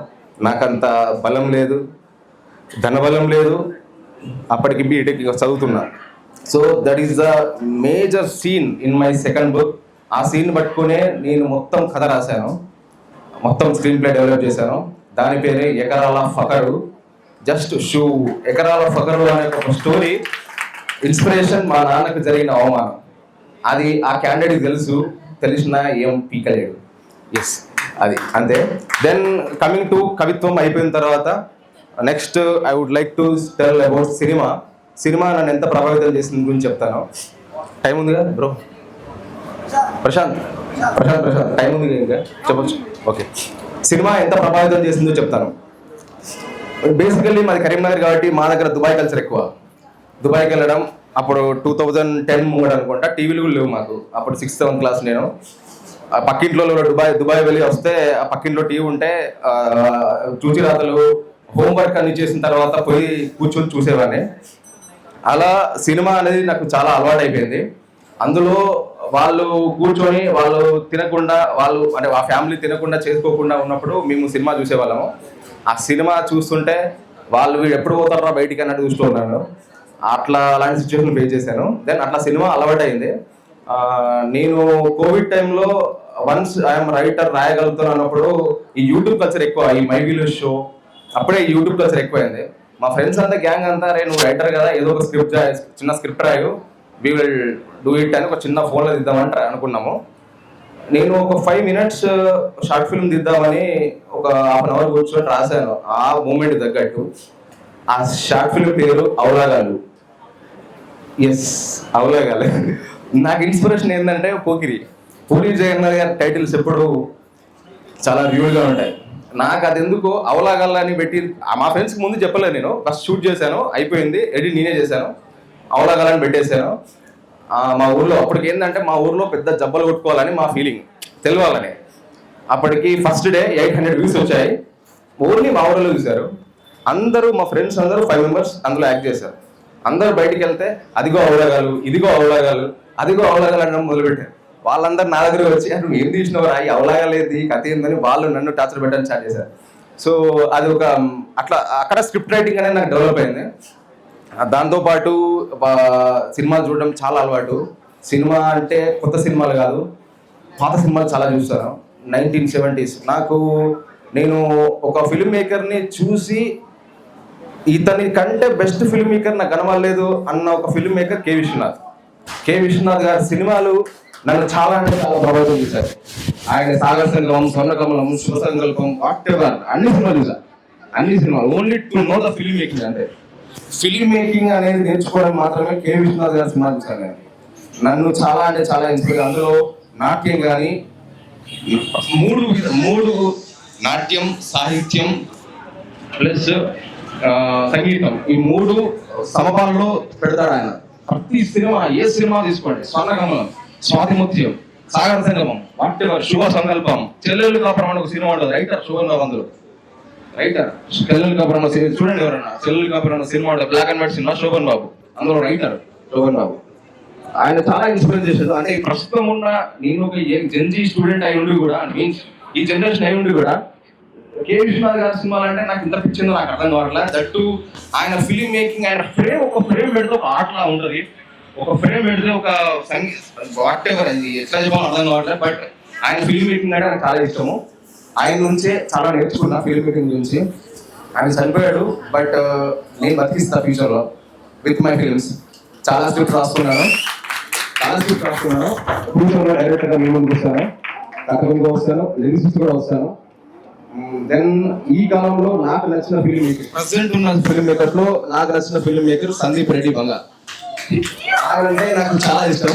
నాకంత బలం లేదు, ధనబలం లేదు. అప్పటికి బీటెక్ చదువుతున్నా. So that is the major scene in my second book. ఆ సీన్ పట్టుకునే నేను మొత్తం కథ రాశాను, మొత్తం స్క్రీన్ ప్లే డెవలప్ చేశాను. దాని పేరే ఎకరాల ఫకరు. జస్ట్ షూ ఎకరాల ఫకరు అనే ఒక స్టోరీ ఇన్స్పిరేషన్ మా నాన్నకు జరిగిన అవమానం. అది ఆ క్యాండిడేట్కి తెలిసిన ఏం పీకలేడు. ఎస్, అది అంతే. దెన్ కమింగ్ టు కవిత్వం అయిపోయిన తర్వాత next I would like to tell about cinema నన్ను ఎంత ప్రభావితం చేసింది గురించి చెప్తాను. టైం ఉంది కదా బ్రో? ప్రశాంత్ టైం ఉంది ఇంకా చెప్పచ్చు. ఓకే, సినిమా ఎంత ప్రభావితం చేసిందో చెప్తాను. బేసికల్లీ మాది కరీంనగర్ కాబట్టి మా దగ్గర దుబాయ్ కల్చర్ ఎక్కువ. దుబాయ్కి వెళ్ళడం అప్పుడు 2010 ముంగడు అనుకుంటా. టీవీలు కూడా లేవు మాకు అప్పుడు. 6th 7th క్లాస్ నేను. పక్కింట్లో దుబాయ్ వెళ్ళి వస్తే ఆ పక్కింట్లో టీవీ ఉంటే చూచి రాతలు హోంవర్క్ అన్ని చేసిన తర్వాత పోయి కూర్చొని చూసేవాడిని. అలా సినిమా అనేది నాకు చాలా అలవాటు అయిపోయింది. అందులో వాళ్ళు కూర్చొని వాళ్ళు తినకుండా, వాళ్ళు అంటే ఆ ఫ్యామిలీ తినకుండా చేసుకోకుండా ఉన్నప్పుడు మేము సినిమా చూసేవాళ్ళము. ఆ సినిమా చూస్తుంటే వాళ్ళు వీడు ఎప్పుడు పోతారా బయటికి అన్నట్టు చూస్తూ ఉన్నాను. అలాంటి సిచ్యువేషన్ ఫేస్ చేశాను. దెన్ అట్లా సినిమా అలవాటు అయింది. నేను కోవిడ్ టైంలో వన్స్ ఐఎమ్ రైటర్ రాయగలుగుతాను అన్నప్పుడు ఈ యూట్యూబ్ కల్చర్ ఎక్కువ, ఈ మై విలేజ్ షో, అప్పుడే యూట్యూబ్ కల్చర్ ఎక్కువైంది. మా ఫ్రెండ్స్ అంతా గ్యాంగ్ అంతా, రే నువ్వు రైటర్ కదా, ఏదో ఒక చిన్న స్క్రిప్ట్ రాయు, వీ విల్ డూ ఇట్ అని ఒక చిన్న ఫోన్లో తీద్దామని అనుకున్నాము. నేను ఒక 5 minutes షార్ట్ ఫిల్మ్ తీద్దామని ఒక 1/2 hour కూర్చొని రాశాను. ఆ మూమెంట్ తగ్గట్టు ఆ షార్ట్ ఫిల్మ్ పేరు అవలాగాలు. ఎస్, అవలాగాలు. నాకు ఇన్స్పిరేషన్ ఏంటంటే పూరి జగన్నాథ్ గారి టైటిల్స్ ఎప్పుడు చాలా రివ్యూగా ఉంటాయి. నాకు అది ఎందుకు అవలాగాలని పెట్టి మా ఫ్రెండ్స్కి ముందు చెప్పలేదు. నేను ఫస్ట్ షూట్ చేశాను, అయిపోయింది, ఎడిట్ నేనే చేశాను, అవలాగాలని పెట్టేశాను. మా ఊర్లో అప్పటికి ఏంటంటే మా ఊర్లో పెద్ద జబ్బలు కొట్టుకోవాలని మా ఫీలింగ్, తెలియాలని. అప్పటికి ఫస్ట్ డే 800 views వచ్చాయి. ఓన్లీ మా ఊరిలో చూశారు. అందరూ మా ఫ్రెండ్స్ అందరూ 5 members అందులో యాక్ట్ చేశారు. అందరూ బయటికి వెళ్తే అదిగో అవలాగాలు, ఇదిగో అవలాగాలు, అదిగో అవలాగాలు అనడం మొదలుపెట్టారు. వాళ్ళందరూ నా దగ్గర వచ్చి నువ్వు ఏం తీసినవారు, ఈ అవలాగాలేదు, ఈ కథ ఏందని వాళ్ళు నన్ను టార్చర్ పెట్టడానికి స్టార్ట్ చేశారు. సో అది ఒక అక్కడ స్క్రిప్ట్ రైటింగ్ అనేది నాకు డెవలప్ అయింది. దాంతోపాటు సినిమాలు చూడడం చాలా అలవాటు. సినిమా అంటే కొత్త సినిమాలు కాదు, పాత సినిమాలు చాలా చూస్తాను. 1970s నేను ఒక ఫిల్మ్ మేకర్ని చూసి ఇతని కంటే బెస్ట్ ఫిల్మ్ మేకర్ నాకు కనబడలేదు అన్న ఒక ఫిల్మ్ మేకర్ కె విశ్వనాథ్ గారి సినిమాలు నన్ను చాలా అంటే చాలా ప్రభావితం చేశారు. ఆయన సాగర్ సంగమం, స్వర్ణకమలం, శుభ సంకల్పం, వాటెవర్ అన్ని సినిమాలు చూసాను. అన్ని సినిమాలు only to know the film making. అంటే ఫిల్మ్ మేకింగ్ అనేది నేర్చుకోవడం మాత్రమే కె విశ్వనాథ్ గారి సినిమా చూసాను. నేను నన్ను చాలా అంటే చాలా ఇన్స్పైర్. అందులో నాట్యం కానీ మూడు నాట్యం, సాహిత్యం ప్లస్ సంగీతం, ఈ 3 సమపాలలో పెడతాడు ఆయన. ప్రతి సినిమా, ఏ సినిమా తీసుకోండి, స్వర్ణకమలం, స్వాతిముత్యం, సాగర సంగమం, వాటెవర్, శుభ సంకల్పం, చెల్లెలు కాపురం అని ఒక సినిమా ఉంటుంది. రైటర్ శోభన్ బాబు, అందులో రైటర్. చెల్లెలు కాపురం చూడండి ఎవరన్నా, చెల్లెలు కాపురం సినిమా ఉంటుంది, black and white cinema, Shobhan Babu అందులో రైటర్. శోభన్ బాబు ఆయన చాలా ఇన్స్పైర్ చేశాడు. అంటే ప్రస్తుతం ఉన్న నేను ఒక జెన్జీ స్టూడెంట్ అయి ఉండి కూడా, మీన్స్ ఈ జనరేషన్ అయి ఉండి కూడా కే విశ్వనాథ్ గారి సినిమాలు అంటే నాకు ఇంత పిచ్చిందో నాకు అర్థం కావట్లేదు. దట్టు ఆయన ఫిలిం మేకింగ్, ఆయన ఒక ఫ్రేమ్ పెడితే ఒక ఆర్ట్లా ఉంటుంది, ఒక ఫ్రేమ్ పెడితే ఒక వాట్ ఎవర్ అది ఎట్లా చెప్పాలో అర్థం కావట్లేదు. బట్ ఆయన ఫిలిం మేకింగ్ అంటే నాకు చాలా ఇష్టము. ఆయన నుంచే చాలా నేర్చుకున్నా ఫిలిం మేకింగ్ గురించి. ఆయన చనిపోయాడు, బట్ నేను బతికిస్తా ఫ్యూచర్లో విత్ మై ఫిలిమ్స్. చాలా స్క్రిప్ట్ రాసుకున్నాను. ఫ్యూచర్లో డైరెక్టర్గా మీ ముందుకు వస్తాను, కథకునిగా వస్తాను, లిరిసిస్ట్ కూడా వస్తాను. దెన్ ఈ కాలంలో నాకు నచ్చిన ఫిల్మ్ మేకర్, ప్రెసెంట్ ఉన్న ఫిల్మ్ మేకర్స్ లో నాకు నచ్చిన ఫిల్మ్ మేకర్ సందీప్ రెడ్డి బంగా. ఆయనంటే నాకు చాలా ఇష్టం.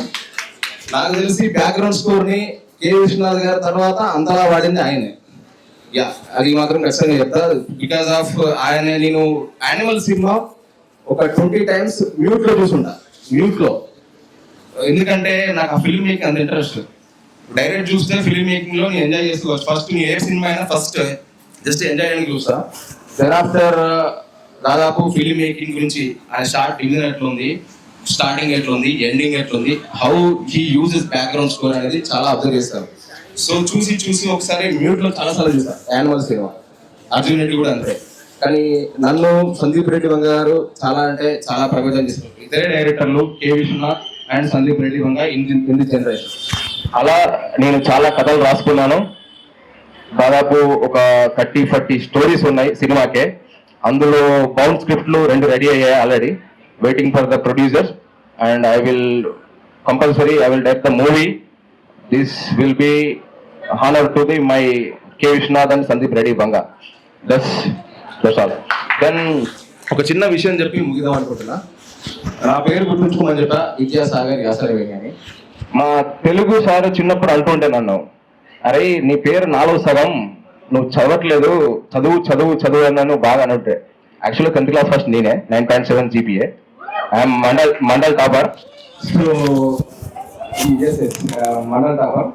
నాకు తెలిసి బ్యాక్గ్రౌండ్ స్కోర్ ని కే విశ్వనాథ్ గారి తర్వాత అంతలా వాడింది ఆయనే. యా, అది మాత్రం ఖచ్చితంగా చెప్తా. బికాస్ ఆఫ్ ఆయన నేను యానిమల్ సినిమా ఒక 20 times మ్యూట్ లో చూసుంటా, మ్యూట్ లో. ఎందుకంటే నాకు ఆ ఫిల్మ్ మేకింగ్ అంత ఇంట్రెస్ట్. డైరెక్ట్ చూస్తే ఫిల్మ్ మేకింగ్ లో నేను ఎంజాయ్ చేసుకోవచ్చు. ఫస్ట్ నేను ఏ సినిమా అయినా ఫస్ట్ జస్ట్ ఎంజాయ్ చేయడానికి చూస్తా. దెన్ ఆఫ్టర్ దాదాపు ఫిల్మ్ మేకింగ్ గురించి ఆయన స్టార్ట్ బిగిన్ ఎట్లుంది, స్టార్టింగ్ ఎట్లుంది, ఎండింగ్ ఎట్లుంది, how he uses background score అనేది చాలా అబ్జర్వ్ చేస్తాను. సో చూసి ఒకసారి మ్యూట్ లో చాలా సార్లు చూసాను యానిమల్ సినిమా. అర్జున్ రెడ్డి కూడా అంతే. కానీ నన్ను సందీప్ రెడ్డి బంగా గారు చాలా అంటే చాలా ప్రభావితం చేస్తారు. ఇద్దరే డైరెక్టర్లు, K Vishwanath and Sandeep Reddy Vanga in the generation. అలా నేను చాలా కథలు రాసుకున్నాను. దాదాపు ఒక 30-40 స్టోరీస్ ఉన్నాయి సినిమాకే. అందులో బౌండ్ స్క్రిప్ట్లు 2 రెడీ అయ్యాయి already, waiting for the producer. And I will direct the movie. This will be honour to the my K Vishwanath and Sandeep Reddy Vanga. That's all. Then ఒక చిన్న విషయం చెప్పి ముగిద్దాం అనుకుంటున్నా. నా పేరు గుర్తుంచుకోమని చెప్పా, విద్యాసాగర్ యాసరవేణి అని. మా తెలుగు సార్ చిన్నప్పుడు అంటుంటే నన్ను, అరే నీ పేరు 4వ సగం, నువ్వు చదవట్లేదు, చదువు అన్నాను బాగా అనుంటే. యాక్చువల్గా 10th class ఫస్ట్ నేనే, 9.7 GPA. I'm mandal topper. So mandal topper.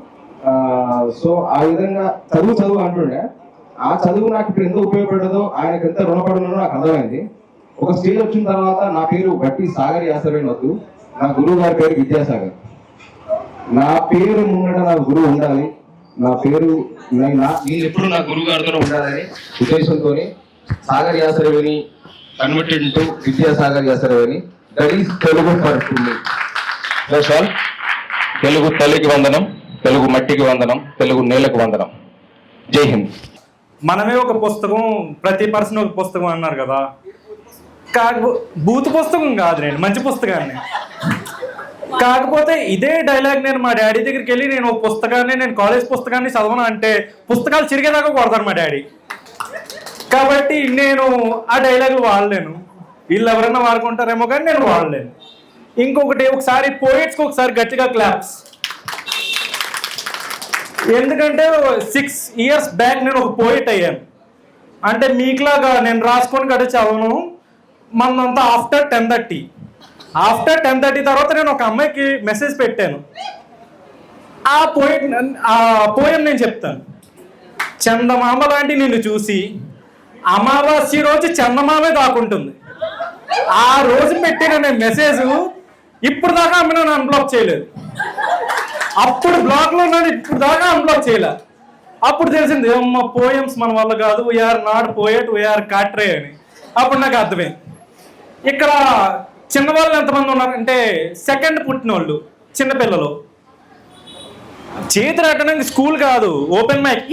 So ఆ విధంగా చదువు అంటుండే. ఆ చదువు నాకు ఇప్పుడు ఎంత ఉపయోగపడదో, ఆయనకు ఎంత రుణపడుతుందో నాకు అర్థమైంది. ఒక స్టేజ్ వచ్చిన తర్వాత నా పేరు బట్టి సాగర్ యాసరవేణి వద్దు, నా గురువు గారి పేరు విద్యాసాగర్. నా పేరు ముంగట నా గురువు ఉండాలి, నా పేరు నేను ఎప్పుడు నా గురువు గారితో ఉండాలని ఉద్దేశంతో Sagar Yasaraveni converted to Vidyasagar Yasaraveni. That is Telugu for me. Telugu తల్లికి వందనం, తెలుగు మట్టికి వందనం, తెలుగు నేలకు వందనం. జై హింద్. మనమే ఒక పుస్తకం, ప్రతి పర్సన్ ఒక పుస్తకం అన్నారు కదా. బూత్ పుస్తకం కాదు, నేను మంచి పుస్తకాన్ని. కాకపోతే ఇదే డైలాగ్ నేను మా డాడీ దగ్గరికి వెళ్ళి నేను ఒక పుస్తకాన్ని, నేను కాలేజ్ పుస్తకాన్ని చదవను అంటే పుస్తకాలు చిరిగేదాకా కొడతాను మా డాడీ. కాబట్టి నేను ఆ డైలాగులు వాడలేను. వీళ్ళు ఎవరైనా వాడుకుంటారేమో కానీ నేను వాడలేను. ఇంకొకటి, ఒకసారి పోయిట్స్కి ఒకసారి గట్టిగా క్లాప్స్. ఎందుకంటే 6 years బ్యాక్ నేను ఒక పోయిట్ అయ్యాను. అంటే మీకులాగా నేను రాసుకొని గట్ట చదవను. మనంతా ఆఫ్టర్ 10:30 తర్వాత నేను ఒక అమ్మాయికి మెసేజ్ పెట్టాను. ఆ పోయం నేను చెప్తాను. చందమామ లాంటి నిన్ను చూసి అమావాస్య రోజు చందమామే దాకుంటుంది. ఆ రోజు పెట్టిన నేను మెసేజ్ ఇప్పుడు దాకా ఆమె నన్ను అన్బ్లాక్ చేయలేదు. అప్పుడు బ్లాక్లో ఉన్నాను, ఇప్పుడు దాకా అన్బ్లాక్ చేయలే. అప్పుడు తెలిసింది అమ్మ పోయమ్స్ మన వల్ల కాదు, వీఆర్ నాట్ పోయట్, వీఆర్ కాట్రే అని. అప్పుడు నాకు అర్థమైంది. ఇక్కడ చిన్నవాళ్ళు ఎంతమంది ఉన్నారంటే సెకండ్ పుట్టిన వాళ్ళు, చిన్నపిల్లలు. చేతులు అట్టడానికి స్కూల్ కాదు, ఓపెన్ మైక్.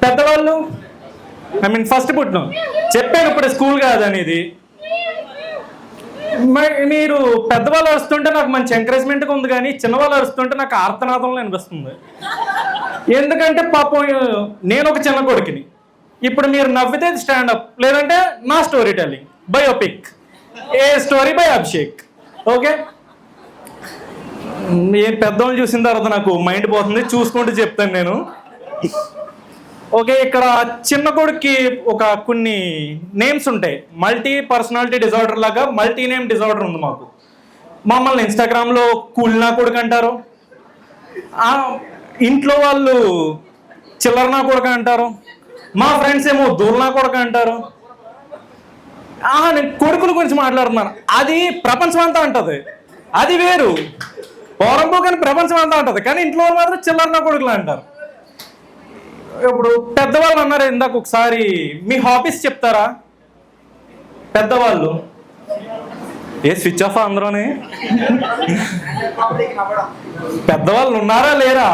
పెద్దవాళ్ళు ఫస్ట్ పుట్టిన చెప్పాను ఇప్పుడు స్కూల్ కాదు అనేది. మీరు పెద్దవాళ్ళు అరుస్తుంటే నాకు మంచి ఎంకరేజ్మెంట్గా ఉంది, కానీ చిన్నవాళ్ళు అరుస్తుంటే నాకు ఆర్తనాదంలో అనిపిస్తుంది. ఎందుకంటే పాపం నేను ఒక చిన్న కొడుకుని. ఇప్పుడు మీరు నవ్వితే స్టాండప్, లేదంటే నా story telling, biopic, a story by Abhishek. Okay, ఏ పెద్దవాళ్ళు చూసిన తర్వాత నాకు మైండ్ పోతుంది, చూసుకుంటూ చెప్తాను నేను. ఓకే, ఇక్కడ చిన్న కొడుక్కి ఒక కొన్ని నేమ్స్ ఉంటాయి. మల్టీ పర్సనాలిటీ డిజార్డర్ లాగా మల్టీ నేమ్ డిజార్డర్ ఉంది మాకు. మమ్మల్ని ఇన్స్టాగ్రామ్లో కూల్నా కొడుకు అంటారు, ఇంట్లో వాళ్ళు చిల్లరనా కొడుకు అంటారు, మా ఫ్రెండ్స్ ఏమో దూర్నా కొడుకు అంటారు. నేను కొడుకుల గురించి మాట్లాడుతున్నాను. అది ప్రపంచం అంతా అంటది, అది వేరు. పోరంపో కానీ ప్రపంచం అంతా అంటది, కానీ ఇంట్లో వాళ్ళు మాత్రం చిల్లరనా కొడుకులు అంటారు. ఇప్పుడు పెద్దవాళ్ళు అన్నారు ఇందాక, ఒకసారి మీ హాబీస్ చెప్తారా పెద్దవాళ్ళు? ఏ స్విచ్ ఆఫ్ అందరూనే? పెద్దవాళ్ళు ఉన్నారా లేరా?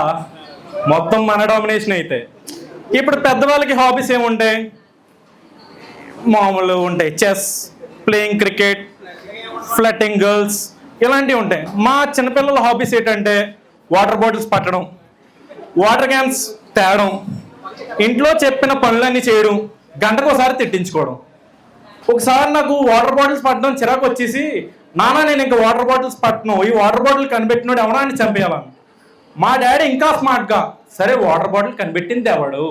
మొత్తం మన డామినేషన్ అయితే. ఇప్పుడు పెద్దవాళ్ళకి హాబీస్ ఏముంటాయి? మామూలు ఉంటాయి, chess, playing cricket, flirting girls, ఇలాంటివి ఉంటాయి. మా చిన్నపిల్లల హాబీస్ ఏంటంటే వాటర్ బాటిల్స్ పట్టడం, వాటర్ క్యాన్స్ తేవడం, ఇంట్లో చెప్పిన పనులన్నీ చేయడం, గంటకు ఒకసారి తిట్టించుకోవడం. ఒకసారి నాకు వాటర్ బాటిల్స్ పట్టడం చిరాకు వచ్చేసి, నాన్న నేను ఇంకా వాటర్ బాటిల్స్ పట్టను, ఈ వాటర్ బాటిల్ కనిపెట్టినోడు ఎవరా అని చంపేయాలని. మా డాడీ ఇంకా స్మార్ట్గా, సరే వాటర్ బాటిల్ కనిపెట్టింది ఎవడు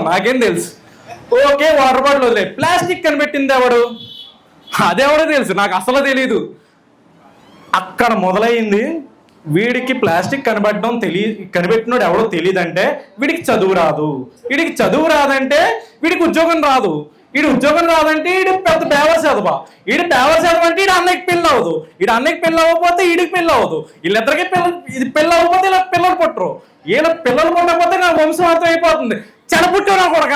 నాకేం తెలుసు, ఓకే వాటర్ బాటిల్ వదిలే. ప్లాస్టిక్ కనిపెట్టింది ఎవడు, అదెవడో తెలుసు, నాకు అసలు తెలీదు. అక్కడ మొదలైంది. వీడికి ప్లాస్టిక్ కనిపెట్టినోడు ఎవడో తెలియదంటే వీడికి చదువు రాదు, వీడికి చదువు రాదంటే వీడికి ఉద్యోగం రాదు, వీడి ఉద్యోగం రాదంటే వీడి పెద్ద పేవర్ చదువా, వీడి పేవర్ చదువు అంటే వీడు అన్నయ్యకి పెళ్ళి అవ్వదు, వీడు అన్నయ్యకి పెళ్ళి అవ్వకపోతే వీడికి పెళ్ళి అవ్వదు, వీళ్ళిద్దరికి పెళ్ళి అవ్వకపోతే ఇలా పిల్లలు పుట్టరు, వీళ్ళ పిల్లలు పుట్టకపోతే నా వంశం అంతం అయిపోతుంది. చెడపుట్టు నా కొడక.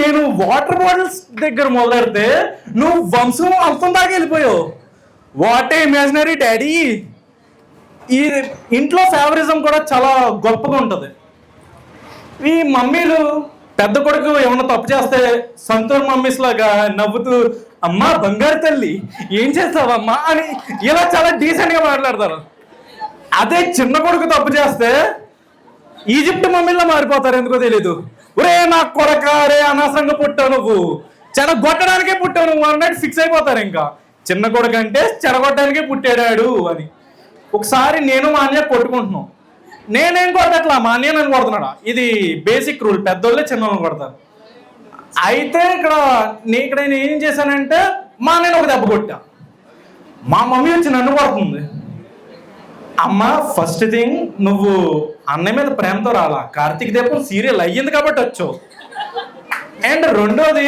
నేను వాటర్ బాటిల్స్ దగ్గర మొదలెడితే నువ్వు వంశం అంతం దాకా వెళ్ళిపోయావు. What a imaginary daddy. ఈ ఇంట్లో ఫేవరిజం కూడా చాలా గొప్పగా ఉంటుంది. ఈ మమ్మీలు పెద్ద కొడుకు ఏమన్నా తప్పు చేస్తే సంతూర్ మమ్మీస్ లాగా నవ్వుతూ, అమ్మా బంగారు తల్లి ఏం చేస్తావమ్మా అని ఇలా చాలా డీసెంట్గా మాట్లాడతారు. అదే చిన్న కొడుకు తప్పు చేస్తే ఈజిప్ట్ మమ్మీలా మారిపోతారు, ఎందుకో తెలీదు. ఒరే నా కొడక, రే అనవసరంగా పుట్టావు నువ్వు, చెడగొట్టడానికే పుట్టావు నువ్వు అన్నట్టు ఫిక్స్ అయిపోతారు. ఇంకా చిన్న కొడుకు అంటే చెడగొట్టడానికే పుట్టాడాడు అని. ఒకసారి నేను మా అన్నయ్య కొట్టుకుంటున్నాం, నేనేం కొట్టట్లా, మా అన్నయ్య నన్ను కొడుతున్నాడా. ఇది బేసిక్ రూల్, పెద్దోళ్ళే చిన్నోళ్ళని కొడతారు. అయితే ఇక్కడ నేను ఏం చేశానంటే మా అన్నయ్యని ఒక దెబ్బ కొట్టా. మా మమ్మీ వచ్చి నన్ను కొడుతుంది. అమ్మ ఫస్ట్ థింగ్, నువ్వు అన్నయ్య మీద ప్రేమతో రాలా, కార్తీక దీపం సీరియల్ అయ్యింది కాబట్టి వచ్చావు. అండ్ రెండోది,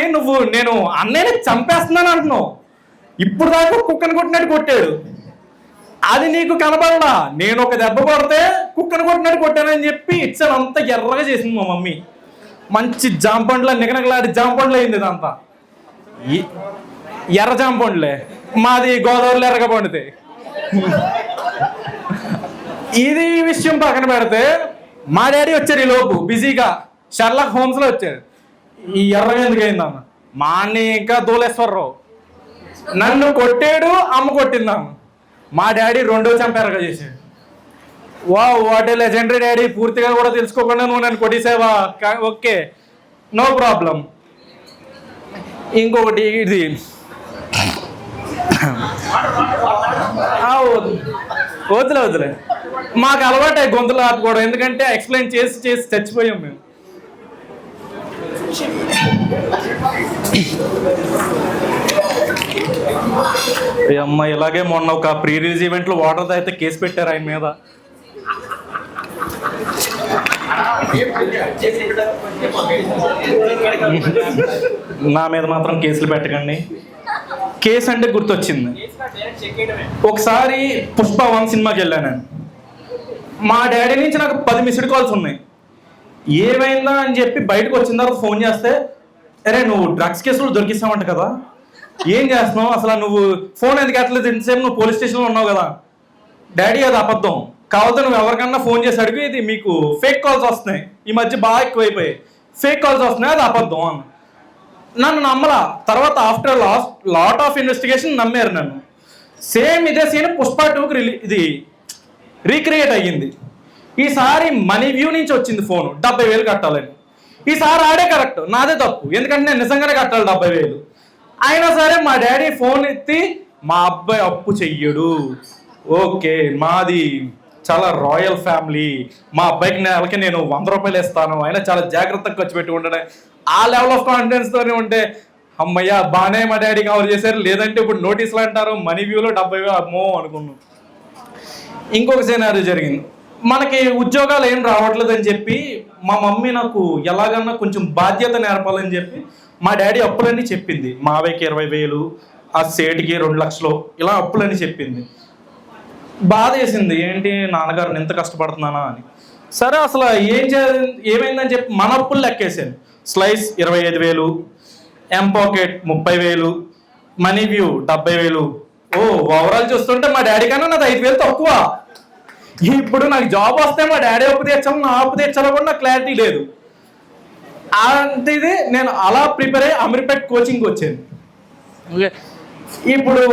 నేను అన్నయ్యని చంపేస్తున్నాను అంటున్నావు. ఇప్పుడు దాకా కుక్కను కొట్టినట్టు కొట్టాడు, అది నీకు కనబడలా. నేను ఒక దెబ్బ కొడితే కుక్కను కొట్టినట్టు కొట్టానని చెప్పి ఇచ్చాను. అంత ఎర్రగా చేసింది మా మమ్మీ. మంచి జాంపండ్ల నిగనగలాడి జాంపండ్లు అయింది ఇదంతా. ఎర్ర జాంపండ్లే, మాది గోదావరిలో ఎర్రగా పండితే. ఇది విషయం పక్కన పెడితే మా డాడీ వచ్చారు ఈ లోపు బిజీగా, షర్లాక్ హోమ్స్లో వచ్చారు. ఈ ఎర్రగా ఎందుకు అయిందన్న, మా అన్ని ఇంకా దూలేశ్వరరావు నన్ను కొట్టాడు, అమ్మ కొట్టిందాము. మా డాడీ రెండో చంపేరగా చేశాడు. What a legendary daddy. పూర్తిగా కూడా తెలుసుకోకుండా నువ్వు నన్ను కొట్టేసావా, ఓకే నో ప్రాబ్లం. ఇంకొకటి ఇది వదిలే, మాకు అలవాటు గొంతులు ఆపుకోవడం, ఎందుకంటే ఎక్స్ప్లెయిన్ చేసి చేసి చచ్చిపోయాం మేము. అమ్మ ఇలాగే మొన్న ఒక ప్రీ రిలీజ్ ఈవెంట్లో వాటర్ అయితే కేసు పెట్టారు ఆయన మీద. నా మీద మాత్రం కేసులు పెట్టకండి. కేసు అంటే గుర్తొచ్చింది, ఒకసారి పుష్ప 1 సినిమాకి వెళ్ళాను. మా డాడీ నుంచి నాకు 10 మిస్డ్ కాల్స్ ఉన్నాయి. ఏమైందా అని చెప్పి బయటకు వచ్చిన తర్వాత ఫోన్ చేస్తే, అరే నువ్వు డ్రగ్స్ కేసులు దొరికిస్తావంట కదా, ఏం చేస్తున్నావు అసలు, నువ్వు ఫోన్ ఎందుకు ఎట్లేదు, ఇంతసేపు నువ్వు పోలీస్ స్టేషన్లో ఉన్నావు కదా. డాడీ అది అబద్ధం, కావాలంటే నువ్వు ఎవరికన్నా ఫోన్ చేసి అడిగి, ఇది మీకు ఫేక్ కాల్స్ వస్తున్నాయి, ఈ మధ్య బాగా ఎక్కువైపోయాయి, ఫేక్ కాల్స్ వస్తున్నాయి, అది అబద్ధం అని. నన్ను నమ్మలా. తర్వాత ఆఫ్టర్ లాట్ ఆఫ్ ఇన్వెస్టిగేషన్ నమ్మారు నన్ను. సేమ్ ఇదే సీన్ పుష్ప 2కి ఇది రీక్రియేట్ అయ్యింది. ఈసారి మనీ వ్యూ నుంచి వచ్చింది ఫోను, 70,000 కట్టాలని. ఈసారి ఆడే కరెక్ట్, నాదే తప్పు, ఎందుకంటే నేను నిజంగానే కట్టాలి 70,000. అయినా సరే మా డాడీ ఫోన్ ఎత్తి, మా అబ్బాయి అప్పు చెయ్యడు, ఓకే మాది చాలా రాయల్ ఫ్యామిలీ, మా అబ్బాయికి నెలకి నేను 100 రూపాయలు ఇస్తాను, అయినా చాలా జాగ్రత్తగా ఖర్చు పెట్టి ఉండడం, ఆ లెవెల్ ఆఫ్ కాన్ఫిడెన్స్తోనే ఉంటే అమ్మయ్య బాగానే మా డాడీ కవర్ చేశారు. లేదంటే ఇప్పుడు నోటీసులు అంటారు, మనీ వ్యూలో 70,000 అమ్మో అనుకున్నాం. ఇంకొక సినారీ జరిగింది, మనకి ఉద్యోగాలు ఏం రావట్లేదు అని చెప్పి మా మమ్మీ నాకు ఎలాగన్నా కొంచెం బాధ్యత నేర్పాలని చెప్పి మా డాడీ అప్పులన్నీ చెప్పింది. మావయ్యకి 20,000, ఆ సేటుకి 2 లక్షలు, ఇలా అప్పులని చెప్పింది. బాధ వేసింది, ఏంటి నాన్నగారు ఎంత కష్టపడుతున్నానా అని. సరే అసలు ఏమైందని చెప్పి మన అప్పులు లెక్కేసాను. Slice 25,000, mPokket 30,000, money view 70,000. Overall చూస్తుంటే మా డాడీ కన్నా నాది 5,000 తక్కువ. ఇప్పుడు నాకు జాబ్ వస్తే మా డాడీ అప్పు తెచ్చాము, నా అప్పు తెచ్చాలో కూడా నాకు క్లారిటీ లేదు. అంటే ఇది నేను అలా ప్రిపేర్ అయ్యి అమీర్పేట్ కోచింగ్కి వచ్చాను. ఓకే, ఇప్పుడు